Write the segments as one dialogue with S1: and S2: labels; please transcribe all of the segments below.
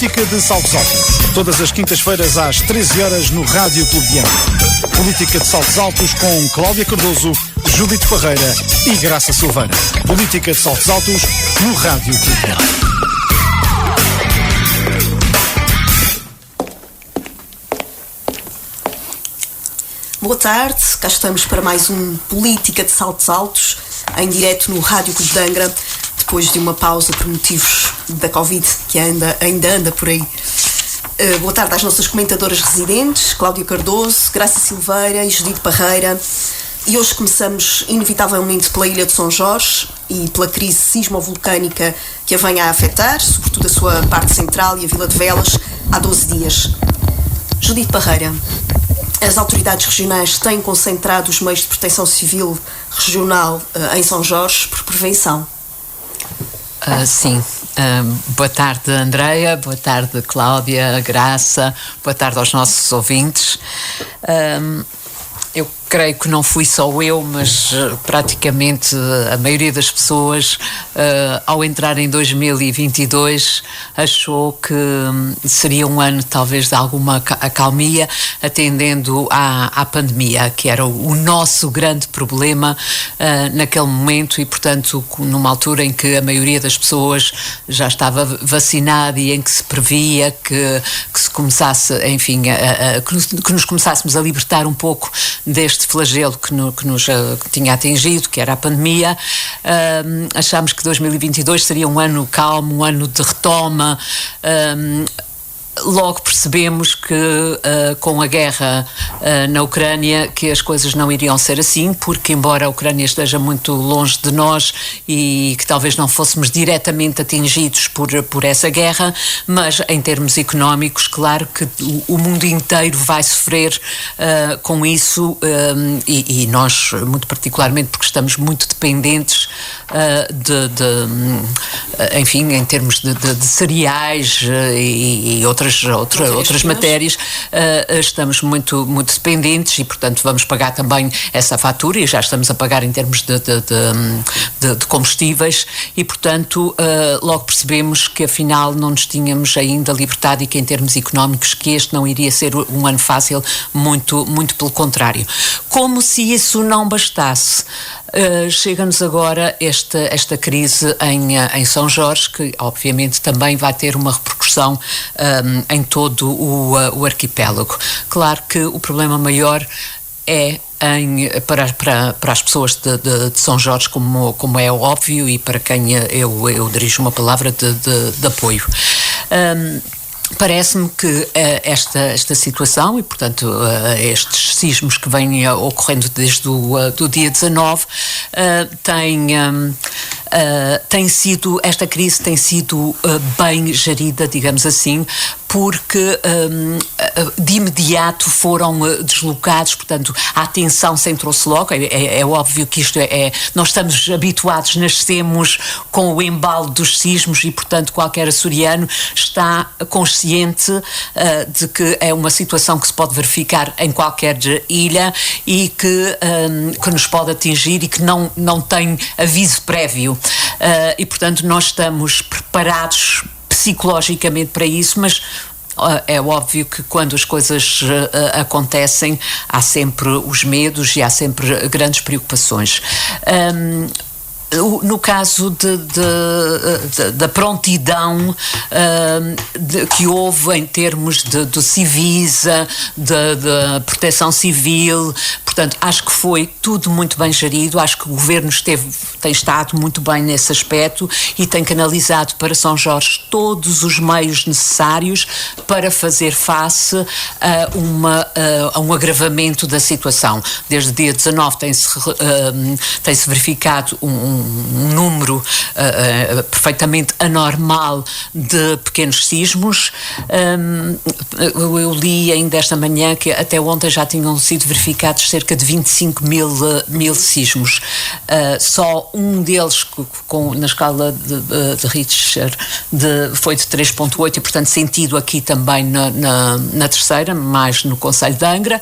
S1: Política de Saltos Altos. Todas as quintas-feiras às 13 horas no Rádio Clube de Angra. Política de Saltos Altos com Cláudia Cardoso, Judite Parreira e Graça Silveira. Política de Saltos Altos no Rádio Clube de Angra.
S2: Boa tarde, cá estamos para mais um Política de Saltos Altos, em direto no Rádio Clube de Angra, depois de uma pausa por motivos da Covid, que ainda anda por aí. Boa tarde às nossas comentadoras residentes, Cláudia Cardoso, Graça Silveira e Judite Parreira. E hoje começamos inevitavelmente pela Ilha de São Jorge e pela crise sismovolcânica que a vem a afetar, sobretudo a sua parte central e a Vila de Velas, há 12 dias. Judite Parreira, as autoridades regionais têm concentrado os meios de proteção civil regional em São Jorge por prevenção?
S3: Sim. Boa tarde, Andreia. Boa tarde, Cláudia, Graça. Boa tarde aos nossos ouvintes. Eu creio que não fui só eu, mas praticamente a maioria das pessoas, ao entrar em 2022, achou que seria um ano talvez de alguma acalmia, atendendo à pandemia, que era o nosso grande problema naquele momento e, portanto, numa altura em que a maioria das pessoas já estava vacinada e em que se previa que se começasse, enfim, que nos começássemos a libertar um pouco deste flagelo que nos tinha atingido, que era a pandemia. Achámos que 2022 seria um ano calmo, um ano de retoma. Logo percebemos que com a guerra na Ucrânia que as coisas não iriam ser assim, porque embora a Ucrânia esteja muito longe de nós e que talvez não fôssemos diretamente atingidos por essa guerra, mas em termos económicos, claro que o mundo inteiro vai sofrer com isso e nós, muito particularmente, porque estamos muito dependentes enfim, em termos de cereais e outras matérias, estamos muito dependentes e, portanto, vamos pagar também essa fatura e já estamos a pagar em termos de combustíveis e, portanto, logo percebemos que afinal não nos tínhamos ainda libertado e que em termos económicos que este não iria ser um ano fácil, muito pelo contrário. Como se isso não bastasse, chega-nos agora esta crise em São Jorge, que obviamente também vai ter uma repercussão em todo o arquipélago. Claro que o problema maior é para as pessoas de São Jorge, como é óbvio, e para quem eu dirijo uma palavra de apoio. Parece-me que esta situação e, portanto, estes sismos que vêm ocorrendo desde do dia 19 esta crise tem sido bem gerida, digamos assim, porque de imediato foram deslocados, portanto, a atenção centrou-se logo. É óbvio que isto nós estamos habituados, nascemos com o embalo dos sismos e, portanto, qualquer açoriano está consciente de que é uma situação que se pode verificar em qualquer ilha e que nos pode atingir e que não tem aviso prévio. E, portanto, nós estamos preparados psicologicamente para isso, mas é óbvio que quando as coisas acontecem há sempre os medos e há sempre grandes preocupações. No caso da prontidão que houve em termos de civis, de proteção civil, portanto, acho que foi tudo muito bem gerido, acho que o Governo tem estado muito bem nesse aspecto e tem canalizado para São Jorge todos os meios necessários para fazer face a um agravamento da situação. Desde o dia 19 tem-se verificado um número perfeitamente anormal de pequenos sismos. Eu li ainda esta manhã que até ontem já tinham sido verificados cerca cerca de 25 mil sismos. Só um deles, na escala de Richter, foi de 3.8 e, portanto, sentido aqui também na terceira, mais no concelho de Angra.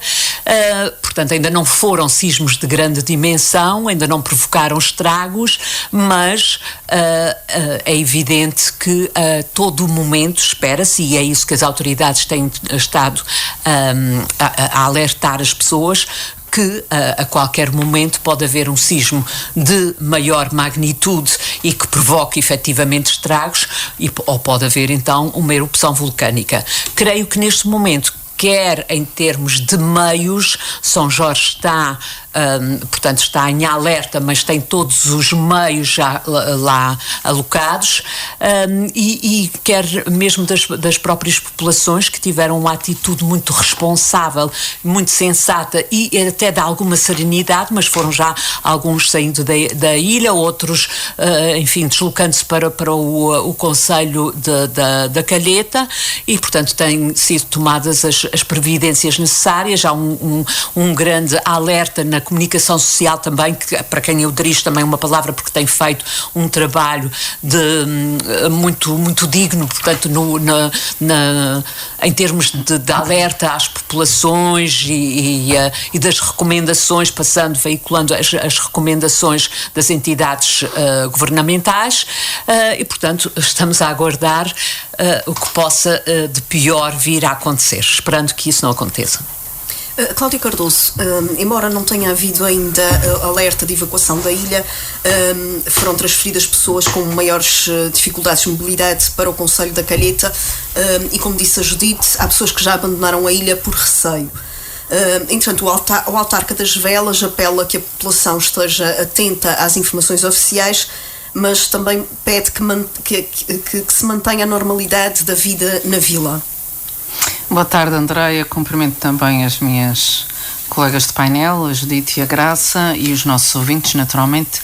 S3: Portanto, ainda não foram sismos de grande dimensão, ainda não provocaram estragos, mas é evidente que todo o momento espera-se, e é isso que as autoridades têm estado a alertar as pessoas, que a qualquer momento pode haver um sismo de maior magnitude e que provoque efetivamente estragos, ou pode haver então uma erupção vulcânica. Creio que neste momento, quer em termos de meios, São Jorge está, portanto, está em alerta, mas tem todos os meios já lá alocados, e quer mesmo das próprias populações, que tiveram uma atitude muito responsável, muito sensata e até de alguma serenidade, mas foram já alguns saindo da ilha, outros, enfim, deslocando-se para o concelho da Calheta, e, portanto, têm sido tomadas as previdências necessárias. Há um grande alerta na comunicação social também, que, para quem eu dirijo também uma palavra, porque tem feito um trabalho muito digno, portanto, em termos de alerta às populações e das recomendações, veiculando as recomendações das entidades governamentais, e, portanto, estamos a aguardar o que possa de pior vir a acontecer, esperando que isso não aconteça.
S2: Cláudia Cardoso, embora não tenha havido ainda alerta de evacuação da ilha, foram transferidas pessoas com maiores dificuldades de mobilidade para o concelho da Calheta, e, como disse a Judite, há pessoas que já abandonaram a ilha por receio. Entretanto, o autarca das Velas apela que a população esteja atenta às informações oficiais, mas também pede que se mantenha a normalidade da vida na vila.
S4: Boa tarde, Andreia. Cumprimento também as minhas colegas de painel, a Judite e a Graça, e os nossos ouvintes, naturalmente.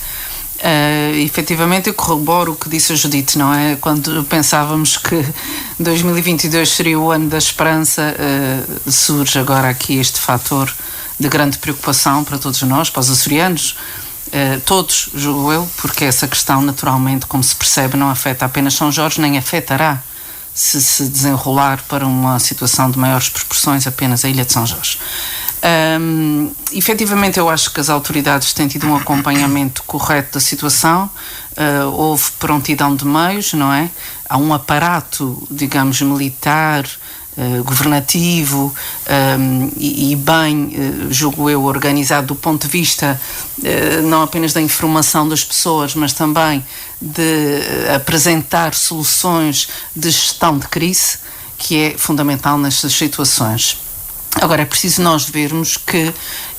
S4: Efetivamente, eu corroboro o que disse a Judite, não é? Quando pensávamos que 2022 seria o ano da esperança, surge agora aqui este fator de grande preocupação para todos nós, para os açorianos, todos, julgo eu, porque essa questão, naturalmente, como se percebe, não afeta apenas São Jorge, nem afetará, se desenrolar para uma situação de maiores proporções, apenas a Ilha de São Jorge. Efetivamente, eu acho que as autoridades têm tido um acompanhamento correto da situação, houve prontidão de meios, não é? Há um aparato, digamos, militar, governativo, e bem, julgo eu, organizado do ponto de vista não apenas da informação das pessoas, mas também de apresentar soluções de gestão de crise, que é fundamental nestas situações. Agora, é preciso nós vermos que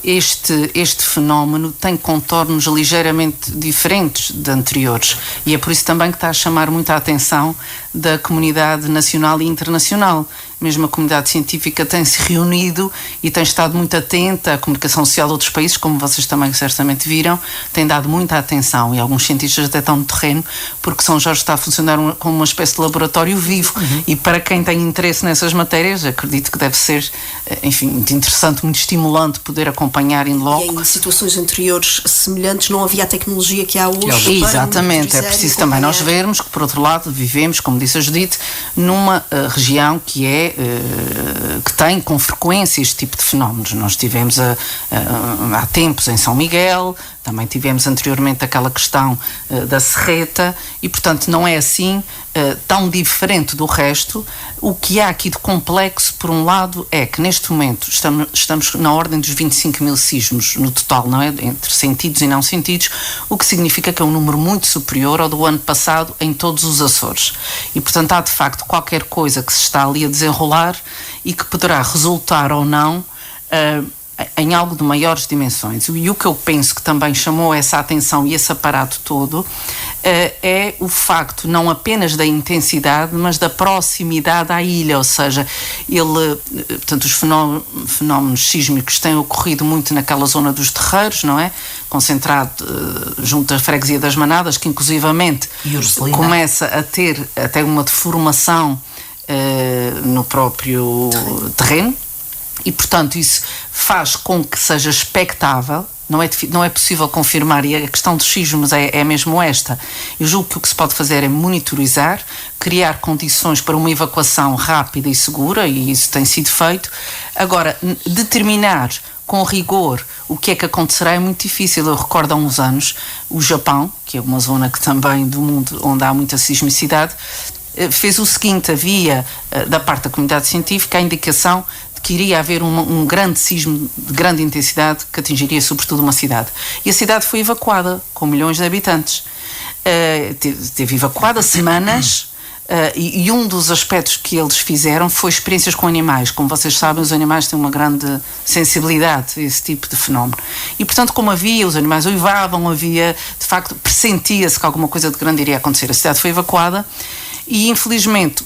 S4: este fenómeno tem contornos ligeiramente diferentes de anteriores, e é por isso também que está a chamar muita atenção da comunidade nacional e internacional. Mesmo a comunidade científica tem-se reunido e tem estado muito atenta à comunicação social de outros países, como vocês também certamente viram, tem dado muita atenção, e alguns cientistas até estão no terreno, porque São Jorge está a funcionar como uma espécie de laboratório vivo, e para quem tem interesse nessas matérias, acredito que deve ser, enfim, muito interessante, muito estimulante poder acompanhar in loco.
S2: E em situações anteriores semelhantes não havia a tecnologia que há hoje.
S4: Exatamente, é preciso também nós vermos que, por outro lado, vivemos, como disse a Judite, numa região que tem com frequência este tipo de fenómenos. Nós tivemos há tempos em São Miguel, também tivemos anteriormente aquela questão da Serreta, e, portanto, não é assim tão diferente do resto. O que há aqui de complexo, por um lado, é que neste momento estamos na ordem dos 25 mil sismos no total, não é? Entre sentidos e não sentidos, o que significa que é um número muito superior ao do ano passado em todos os Açores. E, portanto, há de facto qualquer coisa que se está ali a desenrolar e que poderá resultar ou não em algo de maiores dimensões. E o que eu penso que também chamou essa atenção e esse aparato todo é o facto não apenas da intensidade, mas da proximidade à ilha, ou seja, portanto, os fenómenos sísmicos têm ocorrido muito naquela zona dos terreiros, não é? Concentrado junto à freguesia das Manadas, que inclusivamente começa a ter até uma deformação no próprio terreno. E, portanto, isso faz com que seja expectável. Não é possível confirmar, e a questão dos sismos é mesmo esta. Eu julgo que o que se pode fazer é monitorizar, criar condições para uma evacuação rápida e segura, e isso tem sido feito. Agora, determinar com rigor o que é que acontecerá é muito difícil. Eu recordo há uns anos, o Japão, que é uma zona que também do mundo onde há muita sismicidade, fez o seguinte: havia da parte da comunidade científica a indicação que iria haver um grande sismo de grande intensidade que atingiria sobretudo uma cidade. E a cidade foi evacuada, com milhões de habitantes. Teve evacuada semanas, e um dos aspectos que eles fizeram foi experiências com animais. Como vocês sabem, os animais têm uma grande sensibilidade a esse tipo de fenómeno. E, portanto, como os animais uivavam, de facto, pressentia-se que alguma coisa de grande iria acontecer. A cidade foi evacuada e, infelizmente,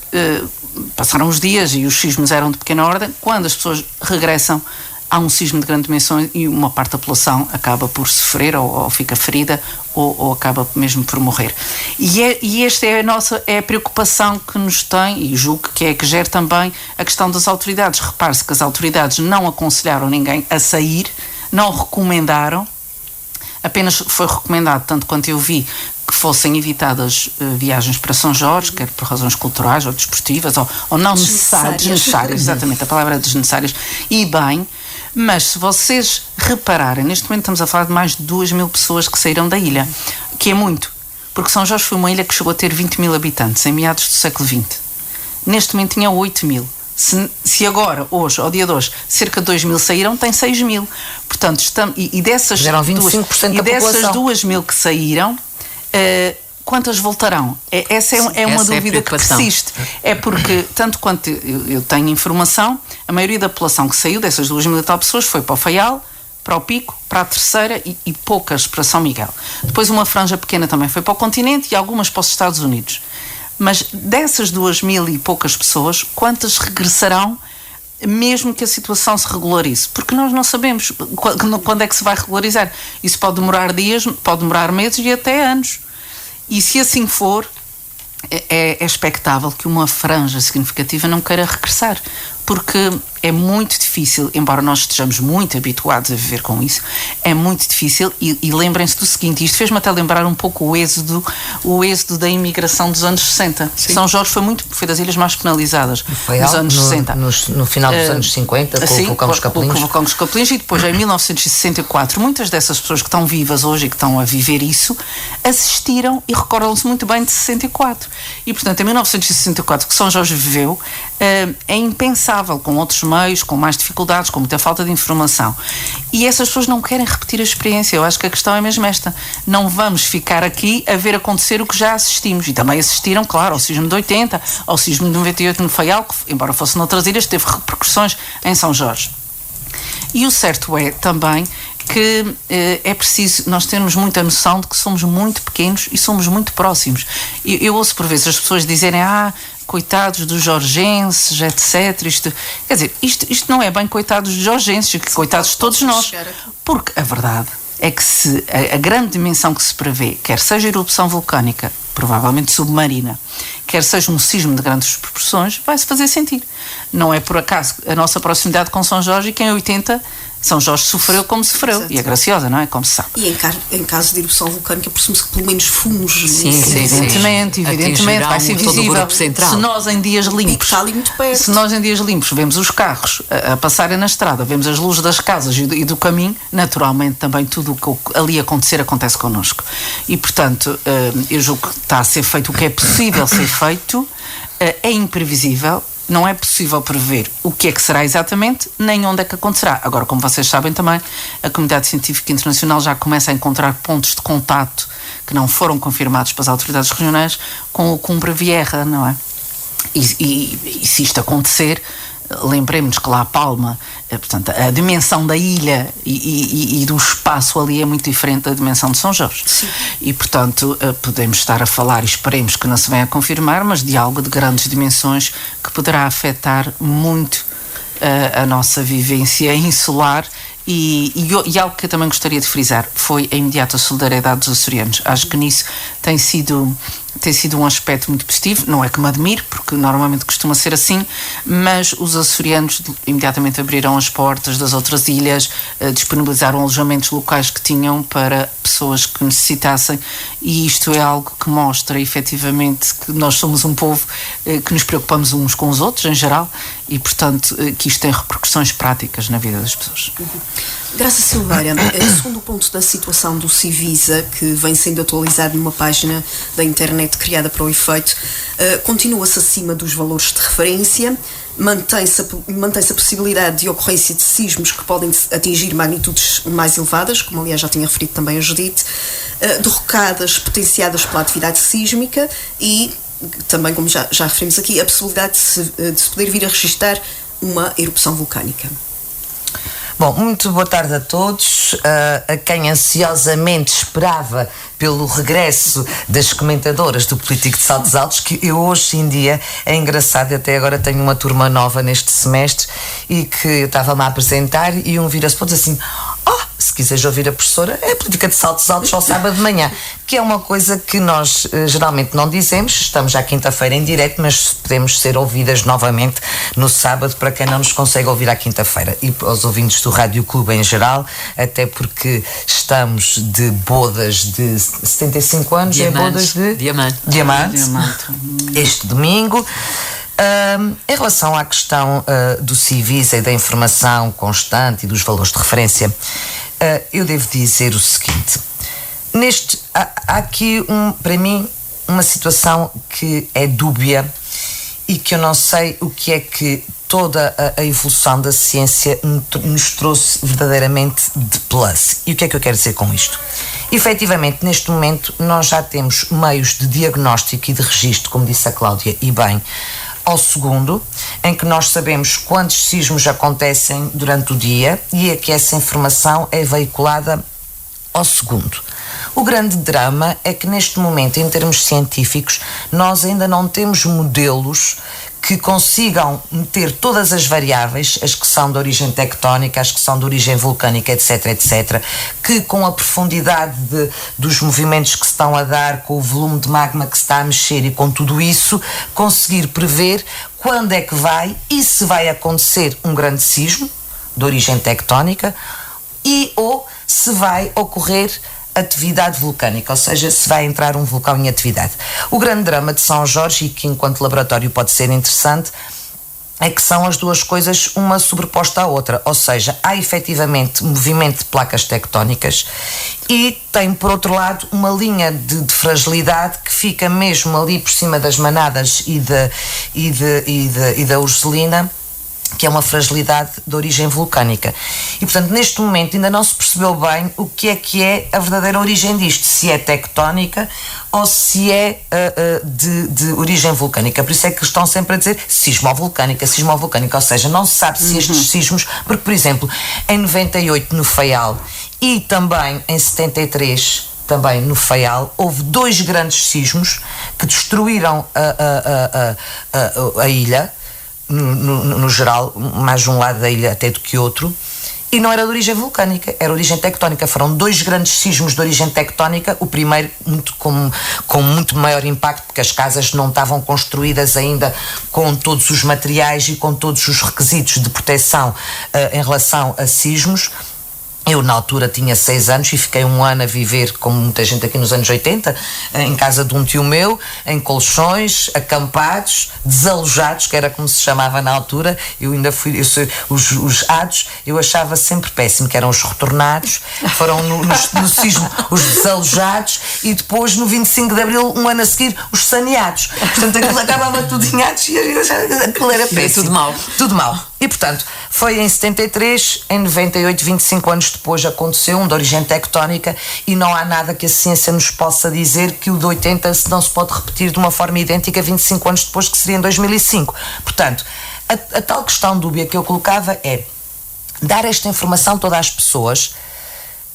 S4: passaram os dias e os sismos eram de pequena ordem. Quando as pessoas regressam, há um sismo de grande dimensão e uma parte da população acaba por sofrer ou fica ferida ou acaba mesmo por morrer. E esta é a preocupação que nos tem, e julgo que é que gera também a questão das autoridades. Repare-se que as autoridades não aconselharam ninguém a sair, não recomendaram, apenas foi recomendado, tanto quanto eu vi, que fossem evitadas viagens para São Jorge, quer por razões culturais ou desportivas, ou não desnecessárias, exatamente, a palavra é desnecessárias, e bem, mas se vocês repararem, neste momento estamos a falar de mais de 2.000 pessoas que saíram da ilha, que é muito, porque São Jorge foi uma ilha que chegou a ter 20.000 habitantes em meados do século XX. Neste momento tinha 8.000. Se agora, hoje, ao dia de hoje, cerca de 2.000 saíram, tem 6.000. Portanto, dessas
S5: 25% da população.
S4: 2.000 que saíram, quantas voltarão? Essa é uma dúvida que persiste. É porque, tanto quanto eu tenho informação, a maioria da população que saiu, dessas 2.000 e tal pessoas, foi para o Faial, para o Pico, para a Terceira e poucas para São Miguel. Depois uma franja pequena também foi para o continente e algumas para os Estados Unidos. Mas dessas 2.000 e poucas pessoas, quantas regressarão mesmo que a situação se regularize? Porque nós não sabemos quando é que se vai regularizar. Isso pode demorar dias, pode demorar meses e até anos. E se assim for, é expectável que uma franja significativa não queira regressar, porque é muito difícil, embora nós estejamos muito habituados a viver com isso, é muito difícil, e lembrem-se do seguinte, isto fez-me até lembrar um pouco o êxodo da imigração dos anos 60. Sim. São Jorge foi das ilhas mais penalizadas nos anos 60.
S5: No final dos anos 50, com o vulcão dos Capelinhos.
S4: Com o vulcão dos Capelinhos, e depois em 1964, muitas dessas pessoas que estão vivas hoje e que estão a viver isso, assistiram e recordam-se muito bem de 64. E, portanto, em 1964, que São Jorge viveu, é impensável, com outros meios, com mais dificuldades, com muita falta de informação. E essas pessoas não querem repetir a experiência. Eu acho que a questão é mesmo esta. Não vamos ficar aqui a ver acontecer o que já assistimos. E também assistiram, claro, ao sismo de 80, ao sismo de 98 no Faial, que, embora fosse noutras ilhas, teve repercussões em São Jorge. E o certo é também que é preciso nós termos muita noção de que somos muito pequenos e somos muito próximos. Eu ouço por vezes as pessoas dizerem coitados dos jorgenses, etc. Quer dizer, isto não é bem coitados dos jorgenses, coitados de todos nós. Porque a verdade é que se a grande dimensão que se prevê, quer seja erupção vulcânica, provavelmente submarina, quer seja um sismo de grandes proporções, vai-se fazer sentir. Não é por acaso a nossa proximidade com São Jorge, que em 80 São Jorge sofreu como sofreu. Exato. E a Graciosa, não é? Como se sabe.
S2: E em caso de erupção vulcânica, presume-se que pelo menos fungos.
S3: Sim,
S4: evidentemente, vai ser visível. Se nós em dias limpos,
S2: está ali muito perto.
S4: Se nós em dias limpos vemos os carros a passarem na estrada, vemos as luzes das casas e do caminho, naturalmente também tudo o que ali acontecer acontece connosco. E, portanto, eu julgo que está a ser feito o que é possível ser feito, é imprevisível. Não é possível prever o que é que será exatamente, nem onde é que acontecerá. Agora, como vocês sabem também, a comunidade científica internacional já começa a encontrar pontos de contato que não foram confirmados pelas autoridades regionais com o Cumbre Vieja, não é? E se isto acontecer, lembremos que La Palma, portanto, a dimensão da ilha e do espaço ali é muito diferente da dimensão de São Jorge.
S2: Sim.
S4: E, portanto, podemos estar a falar, e esperemos que não se venha a confirmar, mas de algo de grandes dimensões que poderá afetar muito a nossa vivência insular. E algo que eu também gostaria de frisar foi a imediata solidariedade dos açorianos. Acho que nisso tem sido tem sido um aspecto muito positivo. Não é que me admire, porque normalmente costuma ser assim, mas os açorianos imediatamente abriram as portas das outras ilhas, disponibilizaram alojamentos locais que tinham para pessoas que necessitassem, e isto é algo que mostra efetivamente que nós somos um povo que nos preocupamos uns com os outros em geral, e portanto que isto tem repercussões práticas na vida das pessoas.
S2: Graça Silveira, segundo o ponto da situação do Civisa, que vem sendo atualizado numa página da internet criada para o efeito, continua-se acima dos valores de referência, mantém-se a possibilidade de ocorrência de sismos que podem atingir magnitudes mais elevadas, como aliás já tinha referido também a Judite, derrocadas potenciadas pela atividade sísmica e também, como já referimos aqui, a possibilidade de se poder vir a registar uma erupção vulcânica.
S5: Bom, muito boa tarde a todos. A quem ansiosamente esperava pelo regresso das comentadoras do Político de Saltos Altos, que eu hoje em dia, é engraçado, até agora tenho uma turma nova neste semestre e que eu estava-me a apresentar e um vira-se para assim: se quiseres ouvir a professora, é a Política de Saltos Altos ao sábado de manhã, que é uma coisa que nós geralmente não dizemos. Estamos à quinta-feira em direto, mas podemos ser ouvidas novamente no sábado para quem não nos consegue ouvir à quinta-feira, e aos ouvintes do Rádio Clube em geral, até porque estamos de bodas de 75 anos.
S3: Diamantes,
S5: é bodas de Diamante. Este domingo. Em relação à questão do Civisa e da informação constante e dos valores de referência, eu devo dizer o seguinte: há aqui, para mim, uma situação que é dúbia e que eu não sei o que é que toda a evolução da ciência nos trouxe verdadeiramente de plus. E o que é que eu quero dizer com isto? Efetivamente, neste momento, nós já temos meios de diagnóstico e de registro, como disse a Cláudia, e bem, ao segundo, em que nós sabemos quantos sismos acontecem durante o dia e é que essa informação é veiculada ao segundo. O grande drama é que neste momento, em termos científicos, nós ainda não temos modelos que consigam meter todas as variáveis, as que são de origem tectónica, as que são de origem vulcânica, etc, etc, que com a profundidade dos movimentos que se estão a dar, com o volume de magma que se está a mexer e com tudo isso, conseguir prever quando é que vai e se vai acontecer um grande sismo de origem tectónica ou se vai ocorrer atividade vulcânica, ou seja, se vai entrar um vulcão em atividade. O grande drama de São Jorge, e que enquanto laboratório pode ser interessante, é que são as duas coisas uma sobreposta à outra, ou seja, há efetivamente movimento de placas tectónicas e tem, por outro lado, uma linha de fragilidade que fica mesmo ali por cima das Manadas e da Urselina, que é uma fragilidade de origem vulcânica. E, portanto, neste momento ainda não se percebeu bem o que é a verdadeira origem disto, se é tectónica ou se é de origem vulcânica. Por isso é que estão sempre a dizer sismovolcânica, ou seja, não se sabe se estes sismos, porque, por exemplo, em 98 no Faial e também em 73 também no Faial, houve 2 grandes sismos que destruíram a ilha, no geral, mais de um lado da ilha até do que outro, e não era de origem vulcânica, era de origem tectónica. Foram 2 grandes sismos de origem tectónica, o primeiro com muito maior impacto, porque as casas não estavam construídas ainda com todos os materiais e com todos os requisitos de proteção em relação a sismos. Eu, na altura, tinha 6 anos e fiquei um ano a viver, como muita gente aqui nos anos 80, em casa de um tio meu, em colchões, acampados, desalojados, que era como se chamava na altura. Os ADOS, eu achava sempre péssimo, que eram os retornados, foram no sismo os desalojados e depois, no 25 de Abril, um ano a seguir, os saneados. Portanto, aquilo acabava tudo em ADOS e aquilo era péssimo. Tudo mal. E, portanto, foi em 73, em 98, 25 anos depois, aconteceu um de origem tectónica e não há nada que a ciência nos possa dizer que o de 80 não se pode repetir de uma forma idêntica 25 anos depois, que seria em 2005. Portanto, a tal questão dúbia que eu colocava é dar esta informação todas as pessoas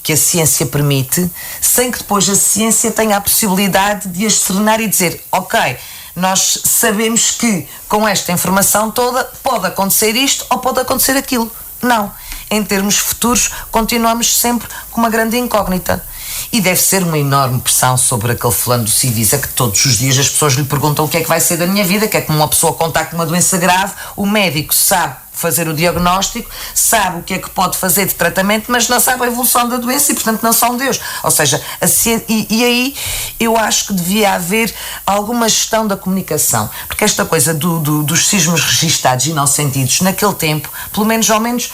S5: que a ciência permite, sem que depois a ciência tenha a possibilidade de as serenar e dizer, ok, nós sabemos que com esta informação toda pode acontecer isto ou pode acontecer aquilo. Não. Em termos futuros, continuamos sempre com uma grande incógnita. E deve ser uma enorme pressão sobre aquele fulano do Civisa, que todos os dias as pessoas lhe perguntam o que é que vai ser da minha vida, que é como uma pessoa contar com uma doença grave, o médico sabe fazer o diagnóstico, sabe o que é que pode fazer de tratamento, mas não sabe a evolução da doença e, portanto, não são Deus. Ou seja, e aí eu acho que devia haver alguma gestão da comunicação, porque esta coisa dos sismos registados e não sentidos, naquele tempo, pelo menos ao menos,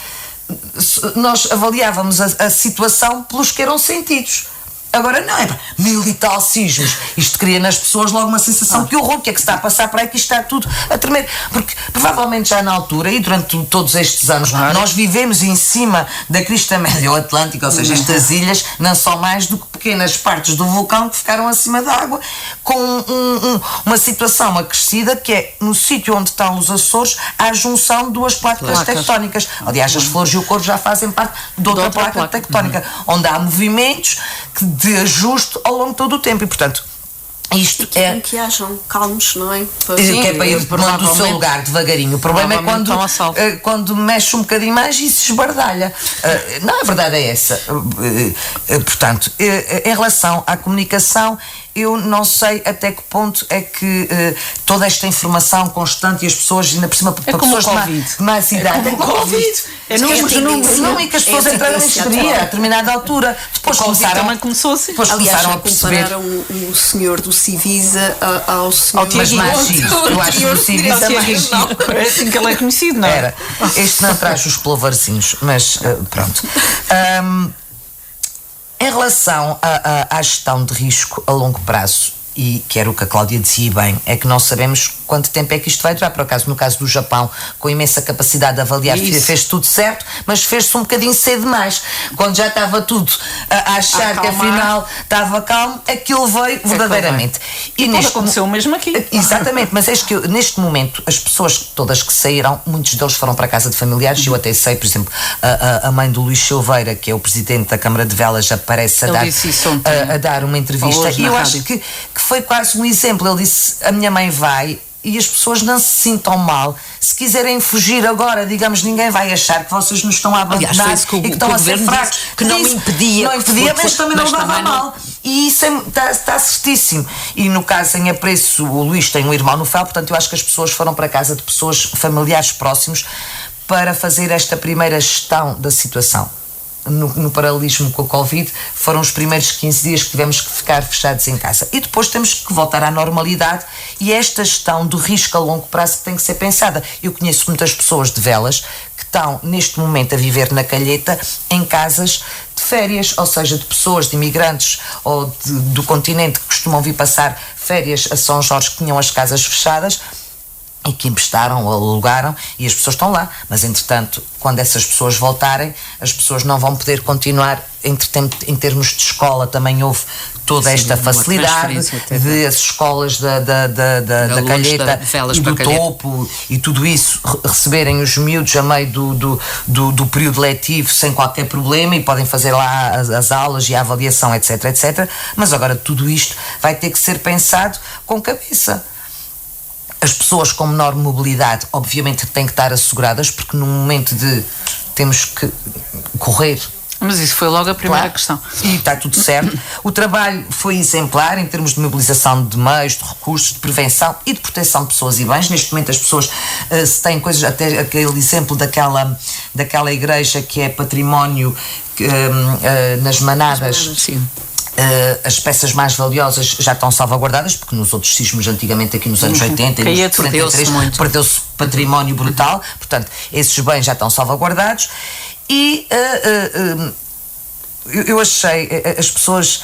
S5: nós avaliávamos a situação pelos que eram sentidos. Agora não, é 1000 e tal sismos. Isto cria nas pessoas logo uma sensação que horror, o que é que se está a passar para aí, que isto está tudo a tremer. Porque provavelmente já na altura, e durante todos estes anos, nós vivemos em cima da crista média ou atlântica, ou seja, estas ilhas não são mais do que pequenas partes do vulcão que ficaram acima da água, com uma situação acrescida, que é no sítio onde estão os Açores, há a junção de duas placas tectónicas. Aliás, as Flores e o Corvo já fazem parte de outra placa tectónica, onde há movimentos de ajuste ao longo de todo o tempo e, portanto, isto é
S2: que hajam calmos, não é?
S5: Sim, que é para ir tomando o seu lugar devagarinho. O problema é quando mexe um bocadinho mais e se esbardalha. Não, a verdade é essa. Portanto, em relação à comunicação, eu não sei até que ponto é que toda esta informação constante e as pessoas, ainda por cima, para pessoas de mais idade,
S4: é como o Covid.
S5: Não, e que as pessoas entraram em histeria a determinada altura. Depois
S4: também começou assim.
S5: Depois começaram a perceber.
S2: Compararam o senhor do Civisa ao senhor...
S5: Mas mais giro. Eu acho que o Civisa mais giro.
S4: É assim que ele é conhecido, não é?
S5: Era. Este não traz os plovarzinhos, mas pronto. Em relação à gestão de risco a longo prazo, e que era o que a Cláudia dizia bem, é que não sabemos quanto tempo é que isto vai durar. Por acaso, no caso do Japão, com imensa capacidade de avaliar, fez tudo certo, mas fez-se um bocadinho cedo demais. Quando já estava tudo a achar que afinal estava calmo, aquilo veio verdadeiramente.
S4: E pode acontecer o mesmo aqui.
S5: Exatamente, mas é que neste momento as pessoas todas que saíram, muitos deles foram para a casa de familiares. Eu até sei, por exemplo, a mãe do Luís Silveira, que é o presidente da Câmara de Velas, aparece a dar uma entrevista, e eu acho que foi quase um exemplo. Ele disse: a minha mãe vai, e as pessoas não se sintam mal. Se quiserem fugir agora, digamos, ninguém vai achar que vocês nos estão a abandonar e que estão a ser fracos.
S3: Que não impedia,
S5: mas também não levava mal. E isso está certíssimo. E no caso em Apreço, o Luís tem um irmão no FEL, portanto eu acho que as pessoas foram para casa de pessoas, familiares próximos, para fazer esta primeira gestão da situação. No paralelismo com a Covid, foram os primeiros 15 dias que tivemos que ficar fechados em casa. E depois temos que voltar à normalidade, e esta gestão do risco a longo prazo que tem que ser pensada. Eu conheço muitas pessoas de Velas que estão neste momento a viver na Calheta em casas de férias, ou seja, de pessoas, de imigrantes ou do continente que costumam vir passar férias a São Jorge, que tinham as casas fechadas e que emprestaram ou alugaram, e as pessoas estão lá. Mas, entretanto, quando essas pessoas voltarem, as pessoas não vão poder continuar. Entretanto, em termos de escola, também houve toda esta facilidade de as escolas da Calheta e do Topo e tudo isso receberem os miúdos a meio do período letivo sem qualquer problema, e podem fazer lá as aulas e a avaliação, etc, etc. Mas agora tudo isto vai ter que ser pensado com cabeça. As pessoas com menor mobilidade, obviamente, têm que estar asseguradas, porque no momento de temos que correr.
S4: Mas isso foi logo a primeira questão.
S5: E está tudo certo. O trabalho foi exemplar em termos de mobilização de meios, de recursos, de prevenção e de proteção de pessoas e bens. Neste momento as pessoas, se têm coisas, até aquele exemplo daquela igreja que é património nas Manadas.
S3: Sim.
S5: As peças mais valiosas já estão salvaguardadas, porque nos outros sismos antigamente, aqui nos anos 80 e nos 43, perdeu-se património brutal. Portanto, esses bens já estão salvaguardados. E eu achei, as pessoas,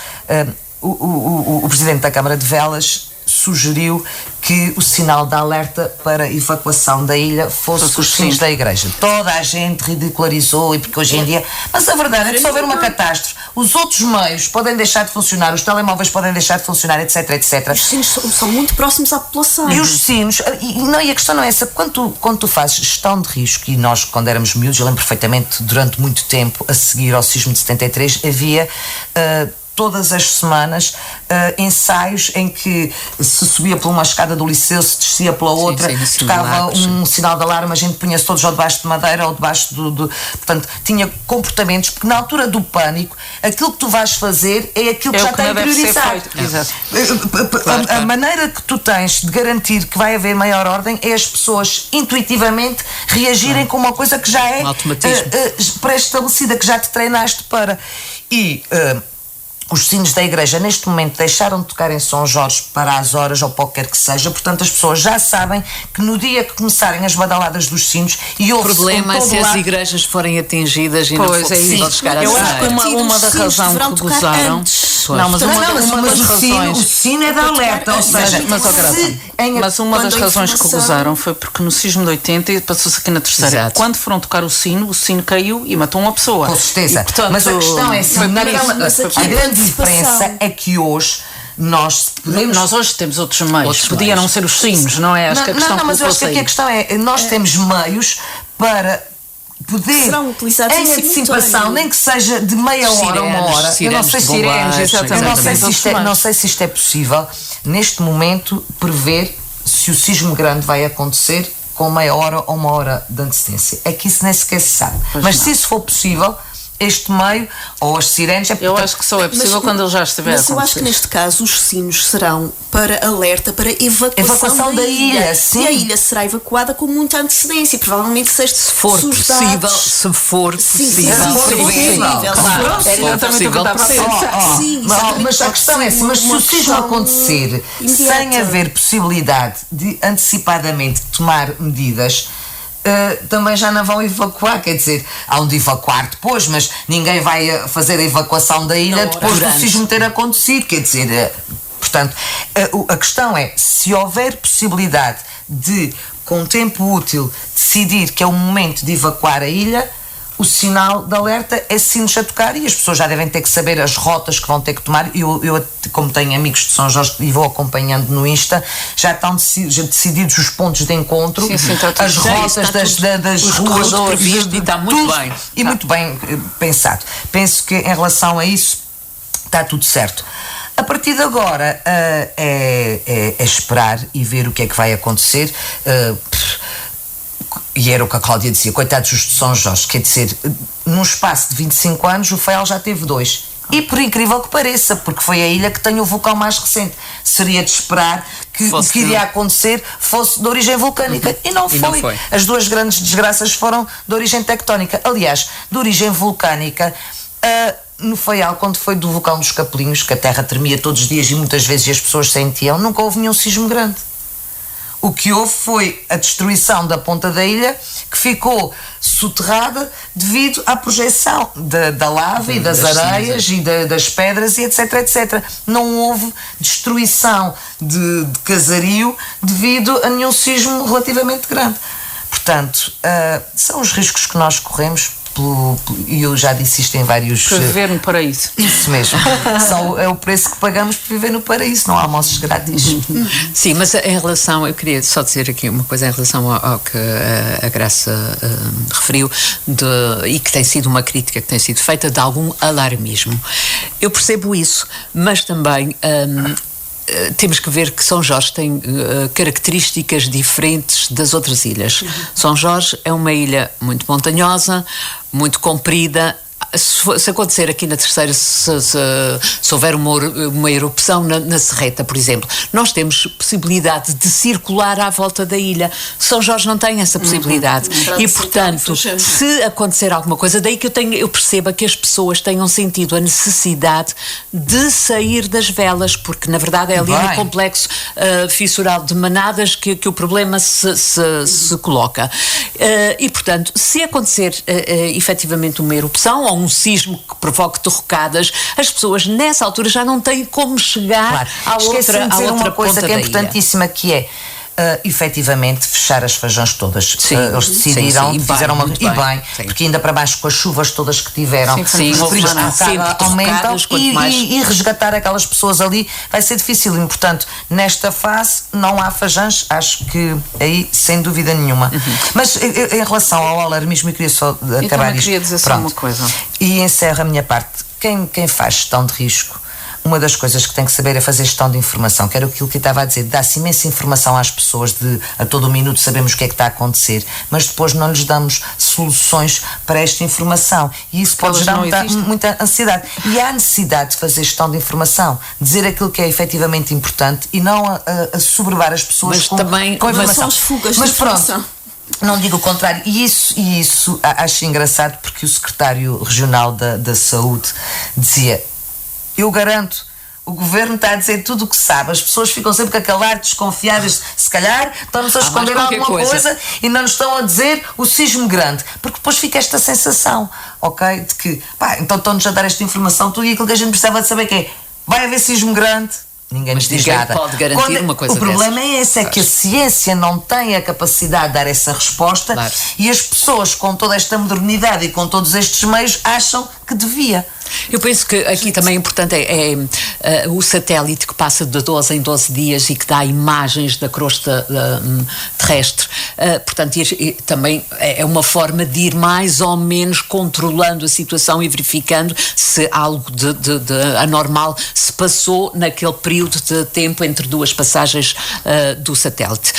S5: o presidente da Câmara de Velas sugeriu que o sinal de alerta para evacuação da ilha fosse os sinos da igreja. Toda a gente ridicularizou, e porque hoje em dia... Mas a verdade é que se houver uma catástrofe, os outros meios podem deixar de funcionar, os telemóveis podem deixar de funcionar, etc, etc.
S2: Os sinos são muito próximos à população.
S5: E os sinos... E a questão não é essa. Quando tu fazes gestão de risco, e nós, quando éramos miúdos, eu lembro perfeitamente, durante muito tempo, a seguir ao sismo de 73, havia... todas as semanas ensaios em que se subia por uma escada do liceu, se descia pela outra, tocava um sinal de alarme, a gente punha-se todos ou debaixo de madeira ou debaixo portanto, tinha comportamentos, porque na altura do pânico, aquilo que tu vais fazer é aquilo que já está interiorizado. A maneira que tu tens de garantir que vai haver maior ordem é as pessoas intuitivamente reagirem com uma coisa que já é pré-estabelecida, que já te treinaste para. E os sinos da igreja neste momento deixaram de tocar em São Jorge para as horas ou para o que quer que seja, portanto as pessoas já sabem que no dia que começarem as badaladas dos sinos e
S3: o problema é se as igrejas forem atingidas e não for possível chegar a
S4: eu acho que uma da razão que gozaram
S5: o sino é da alerta, ou seja,
S4: mas uma das razões que gozaram foi porque no sismo de 80 passou-se aqui na terceira, quando foram tocar o sino caiu e matou uma pessoa,
S5: com certeza, mas a questão é a grande diferença é que hoje nós
S4: hoje temos outros meios. Podia não ser os sinos, não é? Acho que a questão
S5: mas eu acho que aqui a questão é nós temos meios para poder, em antecipação, nem que seja de meia hora a uma hora, eu não sei se isto é possível neste momento prever se o sismo grande vai acontecer com meia hora ou uma hora de antecedência. É que isso nem sequer se sabe. Mas se isso for possível, este meio, ou as sirenes...
S4: Eu acho que só é possível quando ele já estiver a acontecer.
S2: Mas eu acho que neste caso os sinos serão para alerta, para evacuação da ilha.
S5: Sim.
S2: E a ilha será evacuada com muita antecedência, provavelmente se for possível.
S3: Se for possível.
S5: Mas a questão é assim, mas se o sismo acontecer sem haver possibilidade de antecipadamente tomar medidas, também já não vão evacuar, quer dizer, há de evacuar depois, mas ninguém vai fazer a evacuação da ilha depois do sismo ter acontecido, quer dizer, portanto, a questão é, se houver possibilidade de, com tempo útil, decidir que é o momento de evacuar a ilha, o sinal de alerta é sinos a tocar e as pessoas já devem ter que saber as rotas que vão ter que tomar. Eu como tenho amigos de São Jorge e vou acompanhando no Insta, já estão decididos os pontos de encontro, as rotas das ruas,
S3: previsto, e está muito bem.
S5: E muito bem pensado. Penso que em relação a isso está tudo certo. A partir de agora é esperar e ver o que é que vai acontecer. E era o que a Cláudia dizia, coitados dos de São Jorge, quer dizer, num espaço de 25 anos o Faial já teve 2. E por incrível que pareça, porque foi a ilha que tem o vulcão mais recente. Seria de esperar que o que iria acontecer fosse de origem vulcânica. E não foi. As duas grandes desgraças foram de origem tectónica. Aliás, de origem vulcânica, no Faial, quando foi do vulcão dos Capelinhos, que a terra tremia todos os dias e muitas vezes as pessoas sentiam, nunca houve nenhum sismo grande. O que houve foi a destruição da ponta da ilha, que ficou soterrada devido à projeção da lava e das areias e das pedras e etc, etc. Não houve destruição de casario devido a nenhum sismo relativamente grande. Portanto, são os riscos que nós corremos, e eu já disse isto em vários...
S4: Para viver no paraíso.
S5: Isso mesmo. É o preço que pagamos por viver no paraíso, não há almoços grátis.
S3: Sim, mas em relação, eu queria só dizer aqui uma coisa em relação ao que a Graça referiu, e que tem sido uma crítica que tem sido feita, de algum alarmismo. Eu percebo isso, mas também... temos que ver que São Jorge tem características diferentes das outras ilhas. São Jorge é uma ilha muito montanhosa, muito comprida. Se acontecer aqui na terceira, se houver uma erupção na Serreta, por exemplo, nós temos possibilidade de circular à volta da ilha. São Jorge não tem essa possibilidade. E, portanto, se acontecer alguma coisa, daí que eu perceba que as pessoas tenham sentido a necessidade de sair das velas, porque, na verdade, é ali no complexo fissural de Manadas que o problema se coloca. E, portanto, se acontecer efetivamente uma erupção ou um sismo que provoque derrocadas, as pessoas nessa altura já não têm como chegar à outra
S5: uma coisa
S3: ponta
S5: que é importantíssima, que é efetivamente fechar as feijões todas. Eles decidiram, fizeram uma... E bem, porque ainda para baixo com as chuvas todas que tiveram, os perigos aumentam e resgatar aquelas pessoas ali vai ser difícil. E, portanto, nesta fase não há feijões, acho que aí sem dúvida nenhuma. Mas em relação ao alarmismo, eu queria só acabar isto.
S4: Eu queria dizer só uma coisa.
S5: E encerro a minha parte. Quem faz gestão de risco uma das coisas que tem que saber é fazer gestão de informação, que era aquilo que eu estava a dizer, dá-se imensa informação às pessoas, a todo o minuto sabemos o que é que está a acontecer, mas depois não lhes damos soluções para esta informação, e isso pode gerar muita ansiedade. E há necessidade de fazer gestão de informação, dizer aquilo que é efetivamente importante e não a soberbar as pessoas com informação.
S2: São as fugas
S5: mas
S2: de informação.
S5: Pronto, não digo o contrário, e isso acho engraçado, porque o secretário regional da Saúde dizia: eu garanto, o governo está a dizer tudo o que sabe, as pessoas ficam sempre a calar, desconfiadas, se calhar estão-nos a esconder alguma coisa e não nos estão a dizer o sismo grande, porque depois fica esta sensação, ok, de que, então estão-nos a dar esta informação, tudo, e aquilo que a gente precisava de saber que é: vai haver sismo grande? Ninguém nos diz nada.
S3: Pode garantir uma coisa.
S5: O problema é esse, é que a ciência não tem a capacidade de dar essa resposta, claro. E as pessoas, com toda esta modernidade e com todos estes meios, acham que devia.
S3: Eu penso que aqui também é importante o satélite que passa de 12 em 12 dias e que dá imagens da crosta terrestre. Portanto, também é uma forma de ir mais ou menos controlando a situação e verificando se algo de anormal se passou naquele período de tempo entre duas passagens do satélite.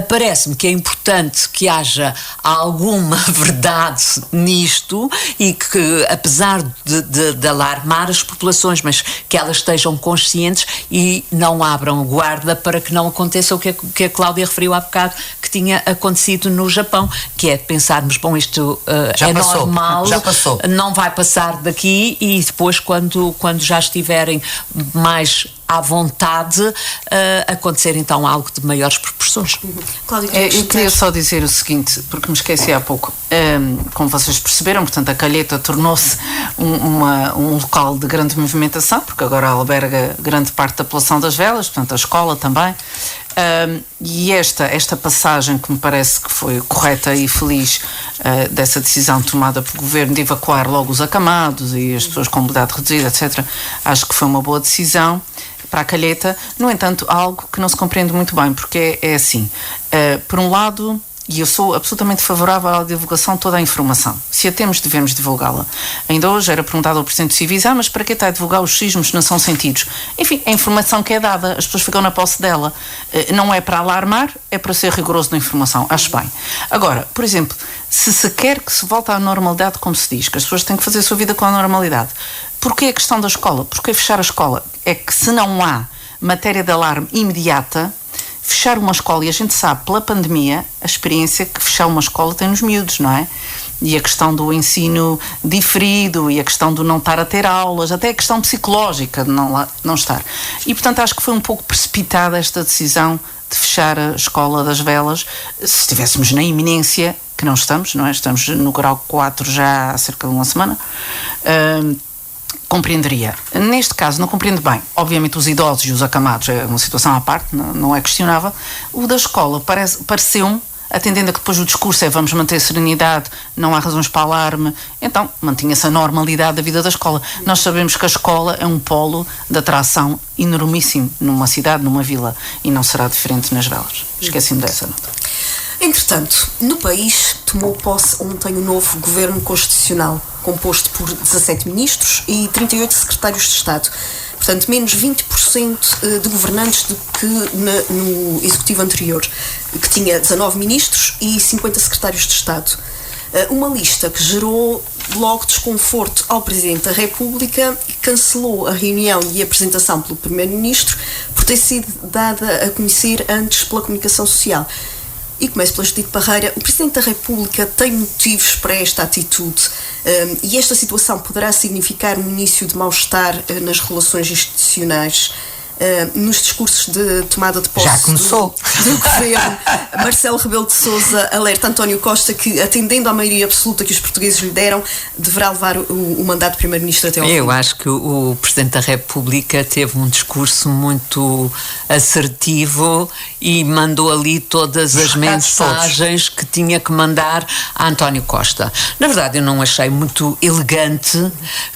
S3: Parece-me que é importante que haja alguma verdade nisto e que, apesar de alarmar as populações, mas que elas estejam conscientes e não abram guarda para que não aconteça o que a Cláudia referiu há bocado, que tinha acontecido no Japão, que é pensarmos, bom, isto normal,
S5: já passou.
S3: Não vai passar daqui, e depois quando já estiverem mais à vontade, acontecer então algo de maiores proporções.
S2: Cláudia,
S4: eu queria só dizer o seguinte, porque me esqueci há pouco. Como vocês perceberam, portanto, a Calheta tornou-se um local de grande movimentação, porque agora alberga grande parte da população das Velas, portanto a escola também. E esta passagem, que me parece que foi correta e feliz, dessa decisão tomada pelo governo de evacuar logo os acamados e as pessoas com mobilidade reduzida, etc., acho que foi uma boa decisão para a Calheta. No entanto, algo que não se compreende muito bem, porque é assim, por um lado, e eu sou absolutamente favorável à divulgação de toda a informação. Se a temos, devemos divulgá-la. Ainda hoje era perguntado ao Presidente do Civis: mas para que está a divulgar os sismos que não são sentidos? Enfim, a informação que é dada, as pessoas ficam na posse dela. Não é para alarmar, é para ser rigoroso na informação. Acho bem. Agora, por exemplo, se quer que se volte à normalidade, como se diz, que as pessoas têm que fazer a sua vida com a normalidade, porquê a questão da escola? Porquê fechar a escola? É que se não há matéria de alarme imediata, fechar uma escola, e a gente sabe pela pandemia a experiência que fechar uma escola tem nos miúdos, não é? E a questão do ensino diferido, e a questão do não estar a ter aulas, até a questão psicológica de não estar. E, portanto, acho que foi um pouco precipitada esta decisão de fechar a escola das Velas. Se estivéssemos na iminência, que não estamos, não é? Estamos no grau 4 já há cerca de uma semana, compreenderia. Neste caso não compreendo bem. Obviamente os idosos e os acamados é uma situação à parte, não é questionável. O da escola pareceu-me, atendendo a que depois o discurso é: vamos manter a serenidade, não há razões para alarme, então mantinha-se a normalidade da vida da escola. Nós sabemos que a escola é um polo de atração enormíssimo numa cidade, numa vila, e não será diferente nas Velas. Esqueci-me dessa nota.
S2: Entretanto, no país tomou posse ontem o novo governo constitucional, composto por 17 ministros e 38 secretários de Estado. Portanto, menos 20% de governantes do que no executivo anterior, que tinha 19 ministros e 50 secretários de Estado. Uma lista que gerou logo desconforto ao Presidente da República, que cancelou a reunião e a apresentação pelo Primeiro-Ministro por ter sido dada a conhecer antes pela comunicação social. E começo pela Judite Parreira. O Presidente da República tem motivos para esta atitude, e esta situação poderá significar um início de mal-estar nas relações institucionais. Nos discursos de tomada de posse
S5: já começou
S2: do governo, Marcelo Rebelo de Sousa alerta António Costa que, atendendo à maioria absoluta que os portugueses lhe deram, deverá levar o mandato de Primeiro-Ministro até ao fim.
S3: Eu acho que o Presidente da República teve um discurso muito assertivo e mandou ali todas as mensagens que tinha que mandar a António Costa. Na verdade, eu não achei muito elegante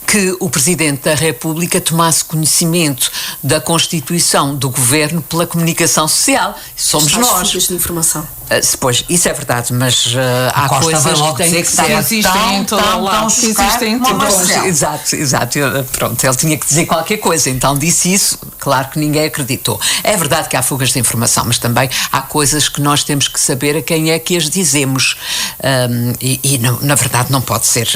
S3: que o Presidente da República tomasse conhecimento da Constituição constituição do governo pela comunicação social. Somos nós.
S2: Fugas de informação.
S3: Pois, isso é verdade, mas há
S5: Costa
S3: coisas
S5: vai logo
S3: que têm
S5: dizer
S3: que
S5: que
S3: ser.
S4: existem em todo lado. Existem em todo lado.
S3: Exato. Pronto, ele tinha que dizer qualquer coisa, então disse isso, claro que ninguém acreditou. É verdade que há fugas de informação, mas também há coisas que nós temos que saber a quem é que as dizemos. Na verdade não pode ser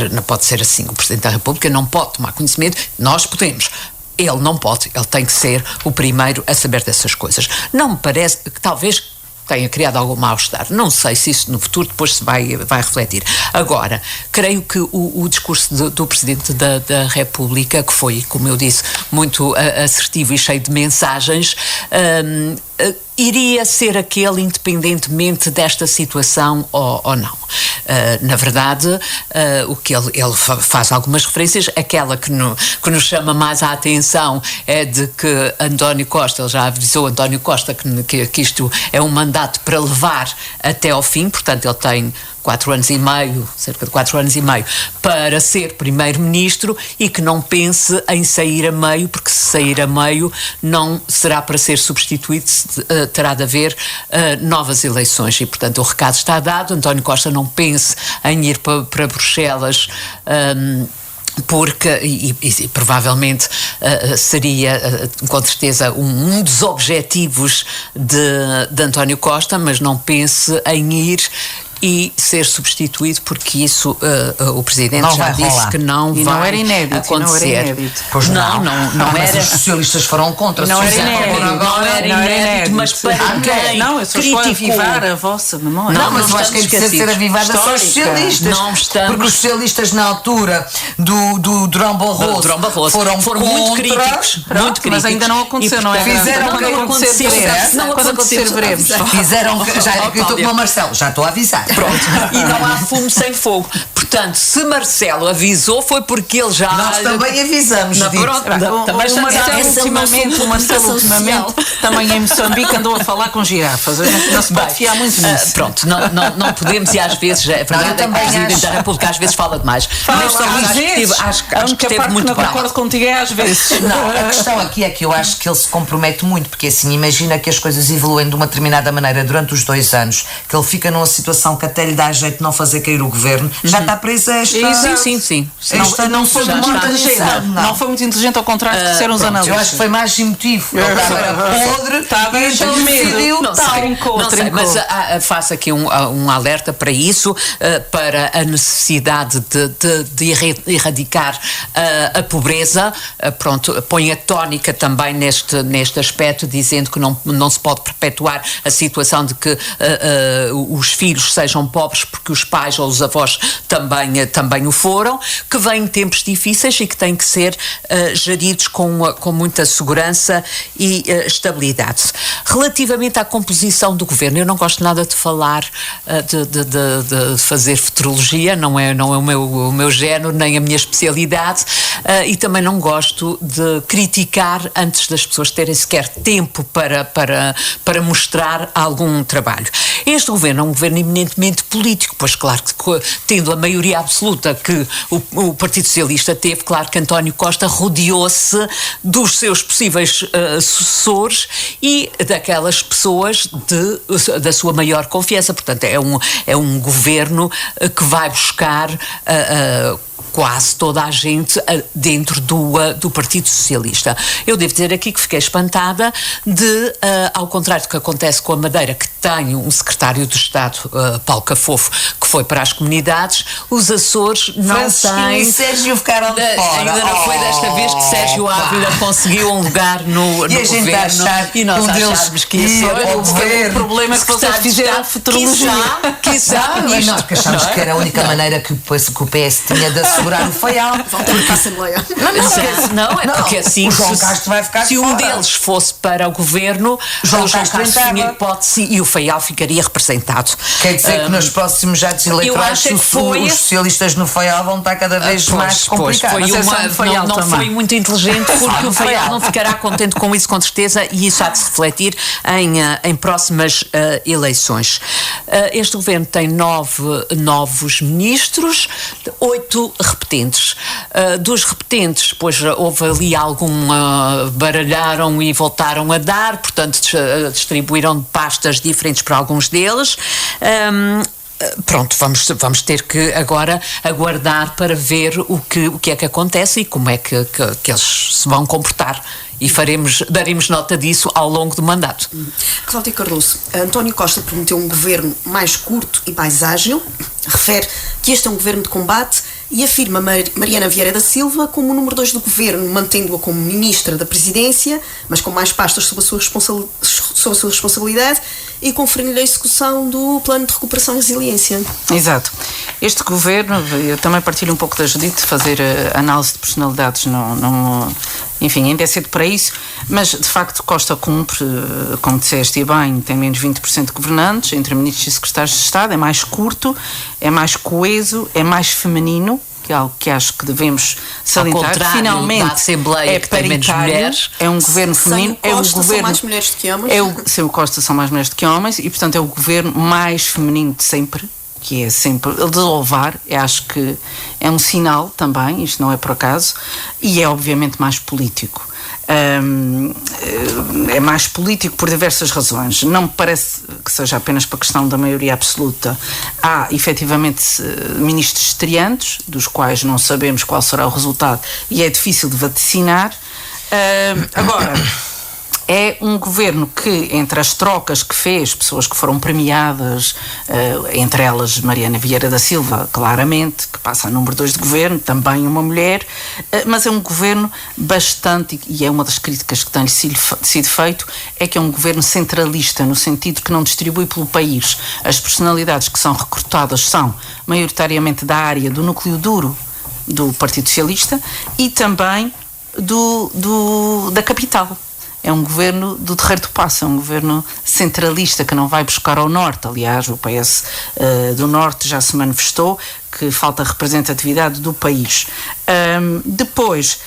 S3: assim. O Presidente da República não pode tomar conhecimento, nós podemos. Ele não pode, ele tem que ser o primeiro a saber dessas coisas. Não me parece que talvez tenha criado algum mal-estar. Não sei se isso no futuro depois se vai refletir. Agora, creio que o discurso do Presidente da República, que foi, como eu disse, muito assertivo e cheio de mensagens, iria ser aquele independentemente desta situação ou não. Na verdade, o que ele faz algumas referências, aquela que nos chama mais a atenção é de que António Costa, ele já avisou António Costa que isto é um mandato para levar até ao fim, portanto ele tem 4 anos e meio, cerca de 4 anos e meio, para ser primeiro-ministro e que não pense em sair a meio, porque se sair a meio não será para ser substituído, terá de haver novas eleições e, portanto, o recado está dado. António Costa não pense em ir para Bruxelas, porque, e provavelmente seria com certeza um dos objetivos de António Costa, mas não pense em ir e ser substituído, porque isso o Presidente
S5: não
S3: já disse
S5: rolar.
S3: Que não
S4: e
S3: vai
S4: não era inédito,
S3: acontecer.
S4: Não era inédito.
S3: Pois não
S5: Mas
S3: era.
S5: os socialistas foram contra.
S4: Não era
S3: inédito, mas para quem
S4: não, eu só estou a avivar a vossa memória.
S5: Não, mas eu acho que é preciso ser avivada são os socialistas.
S3: Não estamos.
S5: Porque os socialistas na altura do Durão Barroso foram
S3: muito críticos. Muito críticos.
S4: Mas ainda não aconteceu, não é?
S3: Quando acontecer, veremos.
S5: Fizeram, já eu estou com o Marcelo, já estou a avisar.
S3: Pronto, e não há fumo sem fogo. Portanto, se Marcelo avisou, foi porque ele já.
S5: Nós também avisamos.
S4: O Marcelo ultimamente também em Moçambique andou a falar com girafas. Não se pode fiar muito nisso.
S3: Pronto, não podemos, e às vezes é verdade que o Presidente da República às vezes fala demais. Acho que esteve muito bem.
S4: Não concordo contigo, é às vezes.
S5: Não, a questão aqui é que eu acho que ele se compromete muito, porque assim, imagina que as coisas evoluem de uma determinada maneira durante os 2 anos, que ele fica numa situação que até lhe dá jeito de não fazer cair o governo, já está preso a esta...
S3: Sim.
S4: Não foi muito inteligente, ao contrário do que disseram os analistas.
S5: Eu acho que foi mais emotivo. Ele estava podre,
S4: estava
S5: então decidiu
S3: não sei, mas faço aqui um alerta para isso, para a necessidade de erradicar a pobreza. Pronto, põe a tónica também neste aspecto, dizendo que não se pode perpetuar a situação de que os filhos sejam pobres porque os pais ou os avós também o foram, que vêm tempos difíceis e que têm que ser geridos com muita segurança e estabilidade. Relativamente à composição do governo, eu não gosto nada de falar de fazer futurologia, não é o meu género, nem a minha especialidade, e também não gosto de criticar antes das pessoas terem sequer tempo para mostrar algum trabalho. Este governo é um governo eminentemente político, pois claro que tendo a maioria absoluta que o Partido Socialista teve, claro que António Costa rodeou-se dos seus possíveis sucessores e daquelas pessoas da sua maior confiança. Portanto, é um governo que vai buscar quase toda a gente dentro do Partido Socialista. Eu devo dizer aqui que fiquei espantada ao contrário do que acontece com a Madeira, que tem um secretário de Estado, Paulo Cafofo, que foi para as comunidades, os Açores não têm...
S5: e Sérgio ficaram de fora.
S3: Ainda não foi desta vez que Sérgio Ávila conseguiu um lugar no governo.
S5: E nós achámos que ia ser
S4: o problema é que vocês fizeram futurologia.
S5: Quizá, mas nós achamos que era a única maneira que o PS tinha de assegurar o feial.
S2: Porque a Assembleia.
S3: Porque assim,
S5: o João Castro vai ficar
S3: se um deles fosse para o governo, o João Castro tinha hipótese, e o Faial ficaria representado.
S5: Quer dizer que nos próximos atos eleitorais os socialistas no Faial vão estar cada vez mais complicados.
S3: Não foi muito inteligente, porque o Faial não ficará contente com isso, com certeza, e isso há de se refletir em próximas eleições. Este governo tem 9 novos ministros, 8 repetentes. Dos repetentes, pois houve ali baralharam e voltaram a dar, portanto distribuíram pastas diferentes para alguns deles. Pronto, vamos ter que agora aguardar para ver o que é que acontece e como é que eles se vão comportar. E daremos nota disso ao longo do mandato.
S2: Cláudia Cardoso, António Costa prometeu um governo mais curto e mais ágil, refere que este é um governo de combate e afirma Mariana Vieira da Silva como o número 2 do governo, mantendo-a como ministra da Presidência, mas com mais pastas sob a sua responsabilidade, e conferindo-lhe a execução do Plano de Recuperação e Resiliência.
S4: Exato. Este governo, eu também partilho um pouco da Judite, fazer análise de personalidades, enfim, ainda é cedo para isso, mas de facto Costa cumpre, como disseste, e bem, tem menos 20% de governantes, entre ministros e secretários de Estado, é mais curto, é mais coeso, é mais feminino, que é algo que acho que devemos salientar. Finalmente,
S3: da Assembleia, que tem menos mulheres.
S4: É um governo feminino.
S2: Sem o Costa são mais mulheres do que homens.
S4: Sem o Costa são mais mulheres do que homens e, portanto, é o governo mais feminino de sempre, que é sempre de louvar. Eu acho que é um sinal também, isto não é por acaso, e é obviamente mais político. É mais político por diversas razões. Não me parece que seja apenas para a questão da maioria absoluta. Há efetivamente ministros estreantes, dos quais não sabemos qual será o resultado e é difícil de vaticinar. Agora, é um governo que, entre as trocas que fez, pessoas que foram premiadas, entre elas Mariana Vieira da Silva, claramente, que passa a número 2 de governo, também uma mulher, mas é um governo bastante, e é uma das críticas que tem sido feito, é que é um governo centralista, no sentido que não distribui pelo país. As personalidades que são recrutadas são maioritariamente da área do núcleo duro do Partido Socialista e também da capital. É um governo do terreiro do passo, é um governo centralista que não vai buscar ao norte. Aliás, o PS do norte já se manifestou que falta representatividade do país. Depois,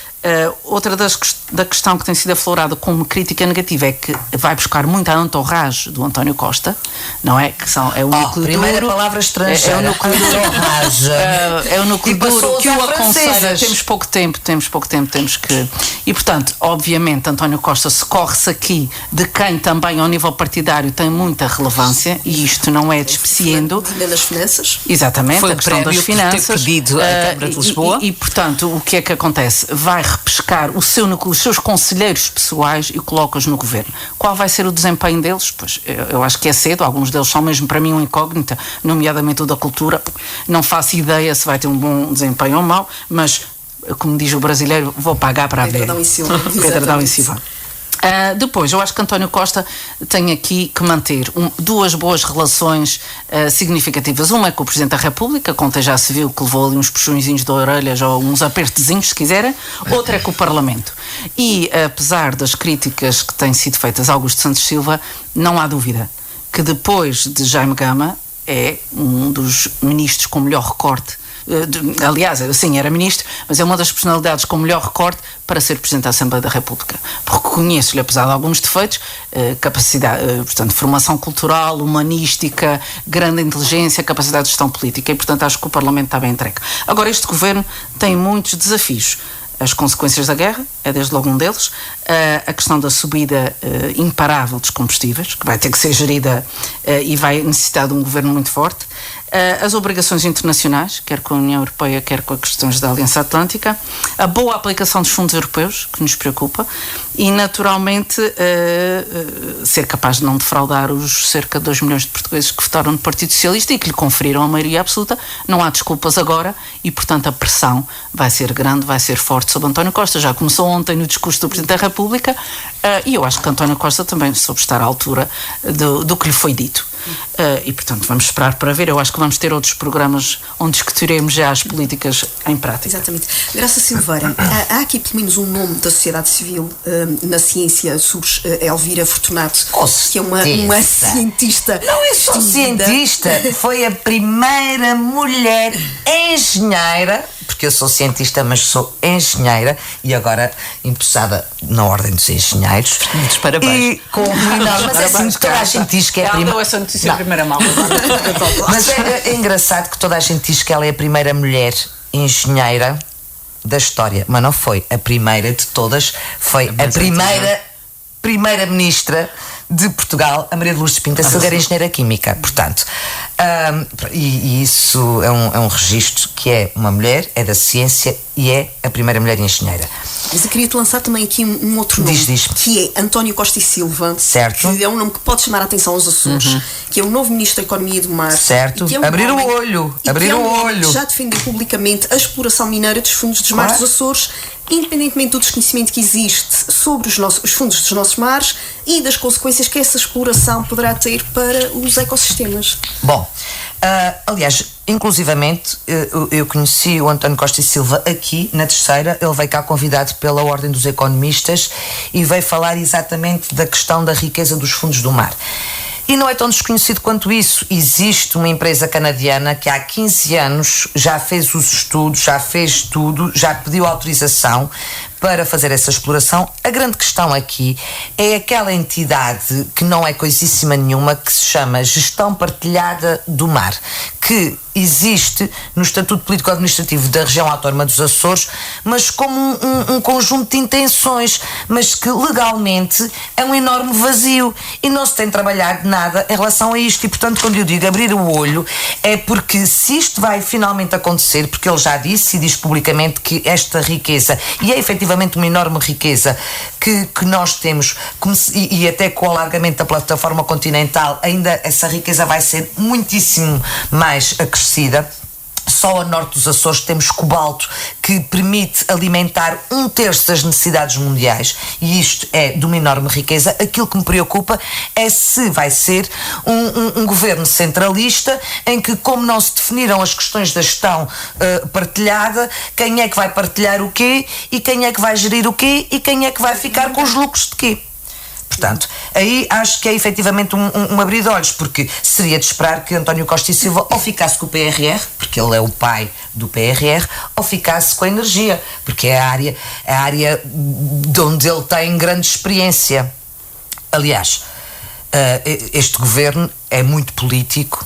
S4: outra da questão que tem sido aflorada como crítica negativa é que vai buscar muito a entourage do António Costa, não é? Que é o núcleo
S5: primeira
S4: duro.
S5: Palavra estrangeira.
S4: É o núcleo duro. É o núcleo duro que o aconselha. Temos pouco tempo, temos que... E, portanto, obviamente, António Costa socorre-se aqui de quem também, ao nível partidário, tem muita relevância, e isto não é despeciendo.
S2: Das finanças.
S4: Exatamente,
S3: foi
S4: a questão das finanças.
S3: Ter pedido à Câmara de Lisboa.
S4: E, portanto, o que é que acontece? Vai repescar o seu núcleo, os seus conselheiros pessoais e coloca-os no governo. Qual vai ser o desempenho deles? Pois, eu acho que é cedo, alguns deles são mesmo para mim uma incógnita, nomeadamente o da cultura. Não faço ideia se vai ter um bom desempenho ou mau, mas, como diz o brasileiro, vou pagar para ver. Pedradão em Silva. Depois, eu acho que António Costa tem aqui que manter duas boas relações significativas. Uma é com o Presidente da República, ontem já se viu que levou ali uns puxõezinhos de orelhas ou uns apertezinhos, se quiserem. Outra é com o Parlamento. E, apesar das críticas que têm sido feitas a Augusto Santos Silva, não há dúvida que depois de Jaime Gama é um dos ministros com melhor recorte. Aliás, sim, era ministro, mas é uma das personalidades com melhor recorte para ser Presidente da Assembleia da República, porque conheço-lhe, apesar de alguns defeitos, capacidade, portanto, formação cultural, humanística, grande inteligência, capacidade de gestão política, e portanto acho que o Parlamento está bem entregue. Agora, este governo tem muitos desafios. As consequências da guerra, é desde logo um deles, a questão da subida imparável dos combustíveis, que vai ter que ser gerida e vai necessitar de um governo muito forte, as obrigações internacionais, quer com a União Europeia, quer com as questões da Aliança Atlântica, a boa aplicação dos fundos europeus, que nos preocupa, e naturalmente ser capaz de não defraudar os cerca de 2 milhões de portugueses que votaram no Partido Socialista e que lhe conferiram a maioria absoluta. Não há desculpas agora e, portanto, a pressão vai ser grande, vai ser forte sobre António Costa. Já começou ontem no discurso do Presidente da República e eu acho que António Costa também soube estar à altura do que lhe foi dito. e portanto vamos esperar para ver. Eu acho que vamos ter outros programas onde discutiremos já as políticas em prática.
S2: Exatamente. Graça Silveira, há aqui pelo menos um nome da sociedade civil na ciência, surge Elvira Fortunato, que é uma cientista.
S5: Não é só cientista, foi a primeira mulher engenheira, porque eu sou cientista, mas sou engenheira e agora empossada na Ordem dos Engenheiros.
S3: Muitos parabéns.
S5: E mas é assim, toda a gente diz que é a primeira.
S4: Essa notícia em primeira mão.
S5: Mas é engraçado que toda a gente diz que ela é a primeira mulher engenheira da história, mas não foi a primeira de todas, foi a primeira ministra de Portugal, a Maria de Lourdes Pinto da Silva, era engenheira química, portanto, e isso é um registro que é uma mulher, é da ciência e é a primeira mulher engenheira.
S2: Mas eu queria-te lançar também aqui um outro nome, que é António Costa e Silva,
S5: certo,
S2: que é um nome que pode chamar a atenção aos Açores, que é o novo Ministro da Economia e do Mar.
S5: Certo,
S2: que é
S5: abrir o olho,
S2: que já defendeu publicamente a exploração mineira dos fundos dos mares dos Açores, independentemente do desconhecimento que existe sobre os fundos dos nossos mares e das consequências que essa exploração poderá ter para os ecossistemas.
S5: Bom, aliás, inclusivamente, eu conheci o António Costa e Silva aqui na Terceira. Ele veio cá convidado pela Ordem dos Economistas e veio falar exatamente da questão da riqueza dos fundos do mar. E não é tão desconhecido quanto isso. Existe uma empresa canadiana que há 15 anos já fez os estudos, já fez tudo, já pediu autorização para fazer essa exploração. A grande questão aqui é aquela entidade que não é coisíssima nenhuma, que se chama Gestão Partilhada do Mar, que existe no Estatuto Político-Administrativo da Região Autónoma dos Açores, mas como um conjunto de intenções, mas que legalmente é um enorme vazio e não se tem trabalhado nada em relação a isto. E portanto, quando eu digo abrir o olho, é porque se isto vai finalmente acontecer, porque ele já disse e diz publicamente que esta riqueza, e é efetivamente uma enorme riqueza que nós temos, e até com o alargamento da plataforma continental, ainda essa riqueza vai ser muitíssimo mais acrescida. Só a norte dos Açores temos cobalto, que permite alimentar 1/3 das necessidades mundiais, e isto é de uma enorme riqueza. Aquilo que me preocupa é se vai ser um governo centralista, em que, como não se definiram as questões da gestão partilhada, quem é que vai partilhar o quê, e quem é que vai gerir o quê, e quem é que vai ficar com os lucros de quê. Portanto, aí acho que é efetivamente um abrir de olhos, porque seria de esperar que António Costa e Silva ou ficasse com o PRR, porque ele é o pai do PRR, ou ficasse com a energia, porque é a área de onde ele tem grande experiência. Aliás, este governo é muito político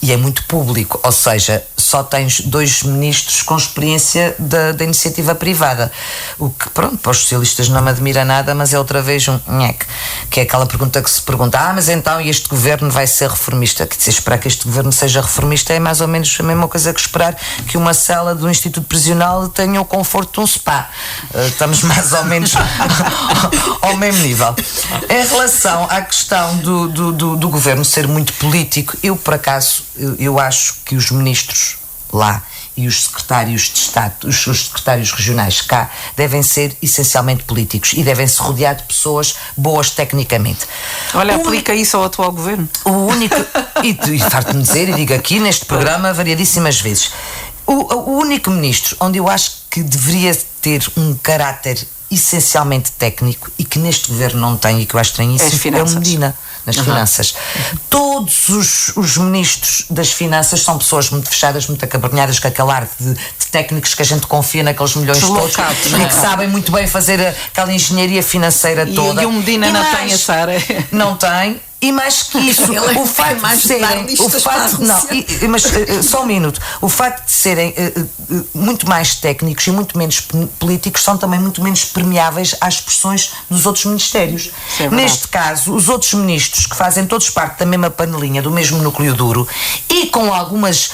S5: e é muito público, ou seja, só tens 2 ministros com experiência da iniciativa privada, o que, pronto, para os socialistas não me admira nada, mas é outra vez um nheque, que é aquela pergunta que se pergunta: mas então este governo vai ser reformista? Quer dizer, esperar que este governo seja reformista é mais ou menos a mesma coisa que esperar que uma cela do Instituto Prisional tenha o conforto de um spa. Estamos mais ou menos ao mesmo nível. Em relação à questão do governo ser muito político, eu, por acaso, eu acho que os ministros lá e os secretários de Estado, os seus secretários regionais cá, devem ser essencialmente políticos e devem se rodear de pessoas boas tecnicamente.
S4: Olha, aplica isso ao atual governo.
S5: O único, e farto-me dizer, e digo aqui neste programa variadíssimas vezes, o único ministro onde eu acho que deveria ter um caráter essencialmente técnico e que neste governo não tem, e que eu acho estranhíssimo, é o Medina. Nas finanças. Todos os ministros das finanças são pessoas muito fechadas, muito acabrunhadas, com aquele ar de técnicos que a gente confia naqueles milhões todos e que sabem muito bem fazer aquela engenharia financeira toda.
S4: E o Medina não tem essa área.
S5: Não tem. E mais que isso, o facto de serem. Mas só um minuto. O facto de serem muito mais técnicos e muito menos políticos são também muito menos permeáveis às pressões dos outros ministérios. Neste caso, os outros ministros, que fazem todos parte da mesma panelinha, do mesmo núcleo duro, e com algumas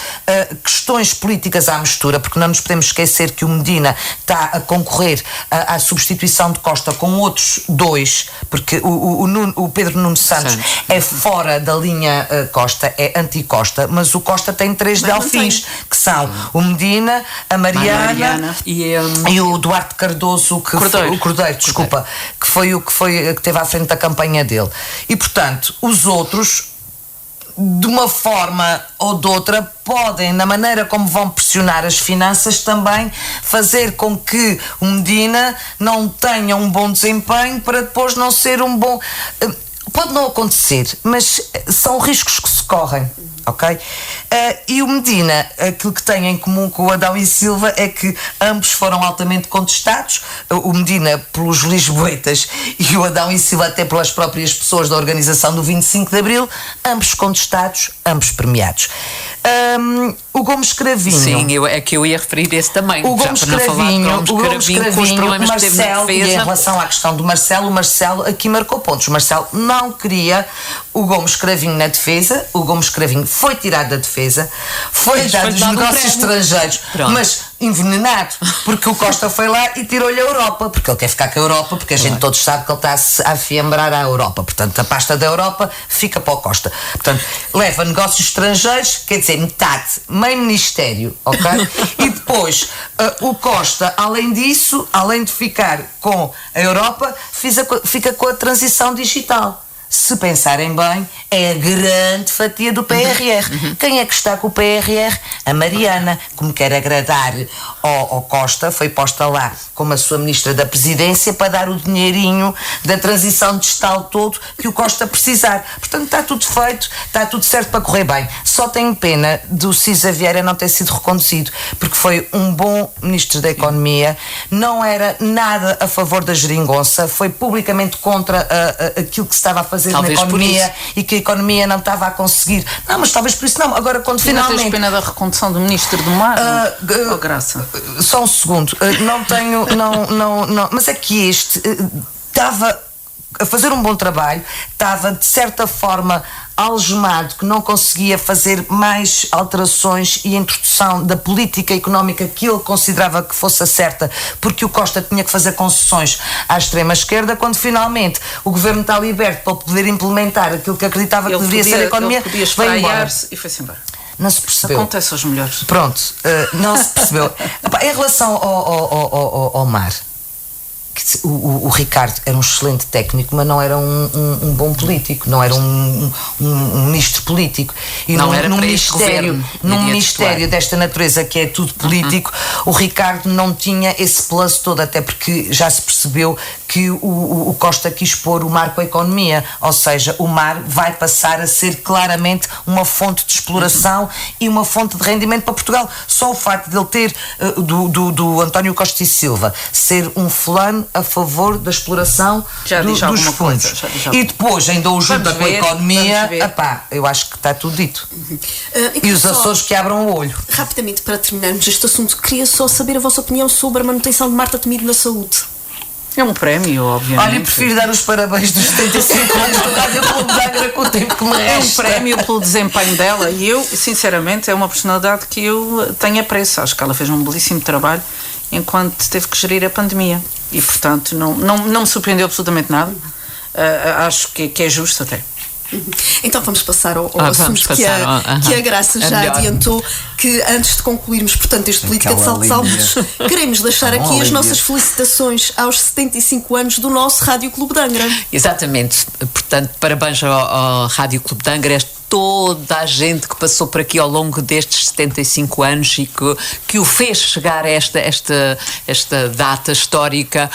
S5: questões políticas à mistura, porque não nos podemos esquecer que o Medina está a concorrer à substituição de Costa com outros 2, porque o Pedro Nuno Santos é fora da linha Costa, é anti-Costa, mas o Costa tem 3 delfins, que são o Medina, a Mariana e o Duarte Cardoso, o Cordeiro, desculpa, que foi o que teve à frente da campanha dele. E portanto, os outros de uma forma ou de outra, podem, na maneira como vão pressionar as finanças, também fazer com que o Medina não tenha um bom desempenho para depois não ser um bom... Pode não acontecer, mas são riscos que se correm, ok? E o Medina, aquilo que tem em comum com o Adão e Silva é que ambos foram altamente contestados, o Medina pelos lisboetas e o Adão e Silva até pelas próprias pessoas da organização do 25 de Abril, ambos contestados, ambos premiados. O Gomes Cravinho...
S3: Sim, é que eu ia referir esse também.
S5: O Gomes Cravinho,
S3: com os problemas que teve na defesa.
S5: E em relação à questão do Marcelo, o Marcelo aqui marcou pontos. O Marcelo não queria o Gomes Cravinho na defesa, o Gomes Cravinho foi tirado da defesa, foi dado dos negócios estrangeiros, mas envenenado, porque o Costa foi lá e tirou-lhe a Europa, porque ele quer ficar com a Europa, porque a gente todos sabe que ele está a afiembrar à Europa, portanto a pasta da Europa fica para o Costa, portanto leva negócios estrangeiros, quer dizer, metade, meio ministério, ok? E depois o Costa, além disso, além de ficar com a Europa, fica com a transição digital. Se pensarem bem, é a grande fatia do PRR. Quem é que está com o PRR? A Mariana, como quer agradar ao Costa, foi posta lá como a sua ministra da Presidência para dar o dinheirinho da transição digital todo que o Costa precisar. Portanto, está tudo feito, está tudo certo para correr bem. Só tenho pena do Cisa Vieira não ter sido reconduzido, porque foi um bom ministro da Economia, não era nada a favor da geringonça, foi publicamente contra aquilo que se estava a fazer
S3: talvez
S5: na economia e que a economia não estava a conseguir. Não, mas talvez por isso não. Agora, quando finalmente...
S4: Não tens pena da recondução do Ministro do Mar? Graça.
S5: Só um segundo. Não tenho... Não. Mas é que este estava a fazer um bom trabalho, estava de certa forma algemado, que não conseguia fazer mais alterações e introdução da política económica que ele considerava que fosse a certa, porque o Costa tinha que fazer concessões à extrema-esquerda, quando finalmente o governo está liberto para poder implementar aquilo que acreditava que deveria ser a economia,
S4: ele podia espraiar-se e foi-se embora.
S5: Não se percebeu.
S4: Acontece aos melhores.
S5: Pronto, não se percebeu. Em relação ao mar, o Ricardo era um excelente técnico, mas não era um bom político, não era um ministro político. E
S3: não era
S5: num
S3: para este governo,
S5: ministério desta natureza que é tudo político, o Ricardo não tinha esse plus todo, até porque já se percebeu que o Costa quis pôr o mar com a economia, ou seja, o mar vai passar a ser claramente uma fonte de exploração e uma fonte de rendimento para Portugal. Só o facto de ele ter, do António Costa e Silva, ser um fulano a favor da exploração dos fundos. E depois ainda o junta com a economia, eu acho que está tudo dito. E os Açores que abram o olho.
S2: Rapidamente, para terminarmos este assunto, queria só saber a vossa opinião sobre a manutenção de Marta Temido na saúde.
S4: É um prémio, obviamente.
S5: Olha, eu prefiro dar os parabéns dos 75 anos do Rádio Clube de Angra com o tempo que me resta.
S4: É um prémio pelo desempenho dela e eu, sinceramente, é uma personalidade que eu tenho apreço. Acho que ela fez um belíssimo trabalho enquanto teve que gerir a pandemia e, portanto, não me surpreendeu absolutamente nada. Acho que é justo até.
S2: Então vamos passar ao assunto que a Graça já adiantou, que antes de concluirmos, portanto, este Política de Saltos Altos, queremos deixar aqui as nossas felicitações aos 75 anos do nosso Rádio Clube de Angra.
S3: Exatamente, portanto, parabéns ao Rádio Clube de Angra, toda a gente que passou por aqui ao longo destes 75 anos e que o fez chegar a esta data histórica.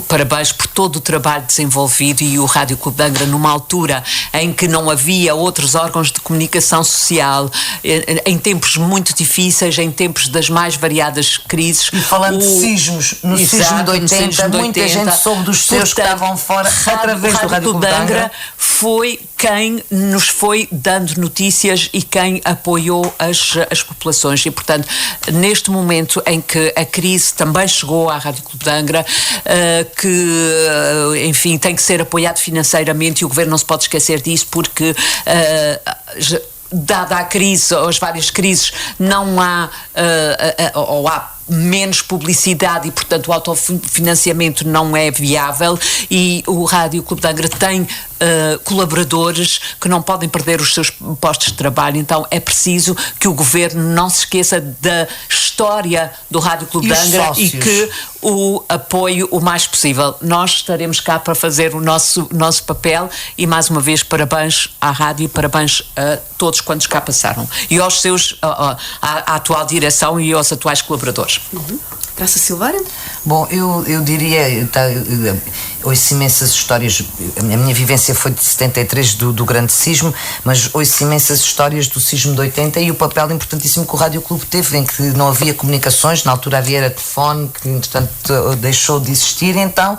S3: Parabéns por todo o trabalho desenvolvido, e o Rádio Clube de Angra, numa altura em que não havia outros órgãos de comunicação social, em tempos muito difíceis, em tempos das mais variadas crises.
S5: E falando de sismos, no sismo de 80, muita gente soube dos seus que estavam fora através do Rádio Clube de Angra.
S3: Foi quem nos foi dando notícias e quem apoiou as populações, e portanto neste momento em que a crise também chegou à Rádio Clube de Angra, que enfim tem que ser apoiado financeiramente, e o Governo não se pode esquecer disso, porque dada a crise, ou as várias crises, não há ou há menos publicidade e, portanto, o autofinanciamento não é viável, e o Rádio Clube de Angra tem colaboradores que não podem perder os seus postos de trabalho. Então é preciso que o governo não se esqueça da história do Rádio Clube de Angra e que o apoie o mais possível. Nós estaremos cá para fazer o nosso papel e, mais uma vez, parabéns à rádio e parabéns a todos quantos cá passaram e aos seus, à atual direção e aos atuais colaboradores.
S2: Graça Silveira?
S5: Bom, eu diria, ouço imensas histórias, a minha vivência foi de 73 do grande sismo, mas ouço imensas histórias do sismo de 80 e o papel importantíssimo que o Rádio Clube teve, em que não havia comunicações, na altura havia telefone, que entretanto deixou de existir, então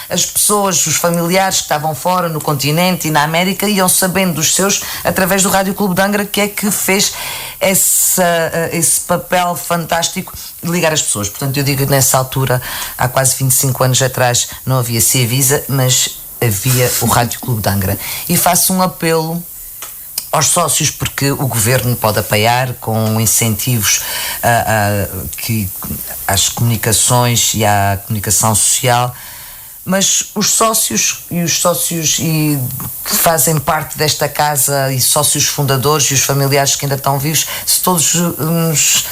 S5: as pessoas, os familiares que estavam fora, no continente e na América, iam sabendo dos seus através do Rádio Clube de Angra, que é que fez esse papel fantástico de ligar as pessoas. Portanto, eu digo que nessa altura, há quase 25 anos atrás, não havia Civisa, mas havia o Rádio Clube de Angra. E faço um apelo aos sócios, porque o governo pode apoiar com incentivos às comunicações e à comunicação social, mas os sócios que fazem parte desta casa e sócios fundadores e os familiares que ainda estão vivos, se todos nos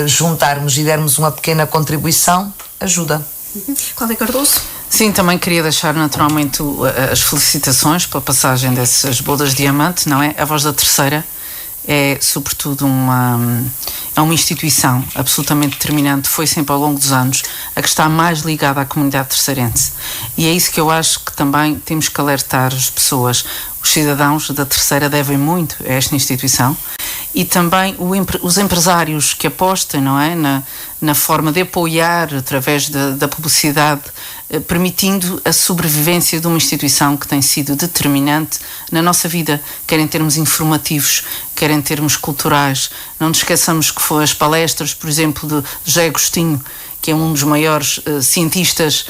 S5: juntarmos e dermos uma pequena contribuição, ajuda.
S2: Cláudia Cardoso?
S4: Sim, também queria deixar naturalmente as felicitações pela passagem dessas bodas de diamante, não é? A Voz da Terceira é sobretudo uma instituição absolutamente determinante, foi sempre ao longo dos anos a que está mais ligada à comunidade terceirense, e é isso que eu acho que também temos que alertar as pessoas. Os cidadãos da Terceira devem muito a esta instituição e também os empresários que apostem, não é, na forma de apoiar através da publicidade, permitindo a sobrevivência de uma instituição que tem sido determinante na nossa vida, quer em termos informativos, quer em termos culturais. Não nos esqueçamos que foi as palestras, por exemplo, de José Agostinho, que é um dos maiores cientistas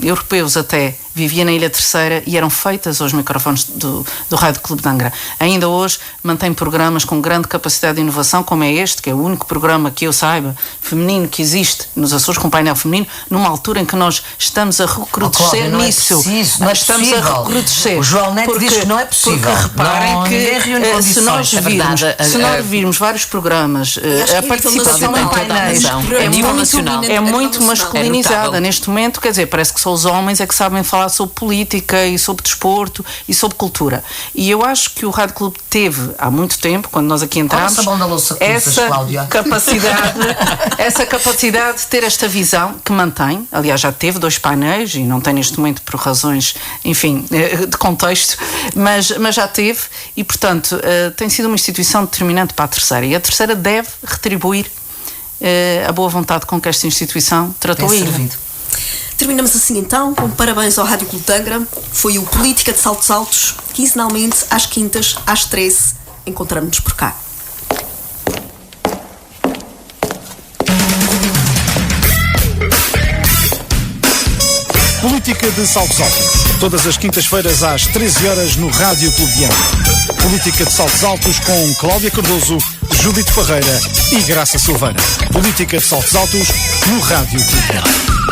S4: europeus até, vivia na Ilha Terceira e eram feitas aos microfones do Rádio Clube de Angra. Ainda hoje mantém programas com grande capacidade de inovação, como é este, que é o único programa que eu saiba feminino que existe nos Açores, com painel feminino, numa altura em que nós estamos a recrudescer nisso. Estamos a recrudescer.
S5: O João Neto diz que não é possível.
S4: Porque reparem que se nós virmos vários programas, a participação em painéis é muito masculinizada neste momento, quer dizer, parece que só os homens é que sabem falar sobre política e sobre desporto e sobre cultura. E eu acho que o Rádio Clube teve, há muito tempo, quando nós aqui entramos, essa capacidade de ter esta visão que mantém. Aliás, já teve 2 painéis e não tem neste momento por razões, enfim, de contexto, mas já teve e, portanto, tem sido uma instituição determinante para a Terceira, e a Terceira deve retribuir a boa vontade com que esta instituição tratou a ilha.
S2: Terminamos assim então, com parabéns ao Rádio Clube de Angra. Foi o Política de Saltos Altos, quinzenalmente às quintas, às 13. Encontramos-nos por cá.
S1: Política de Saltos Altos. Todas as quintas-feiras às 13 horas no Rádio Clube de Angra. Política de Saltos Altos com Cláudia Cardoso, Judite Parreira e Graça Silveira. Política de Saltos Altos no Rádio Clube de Angra.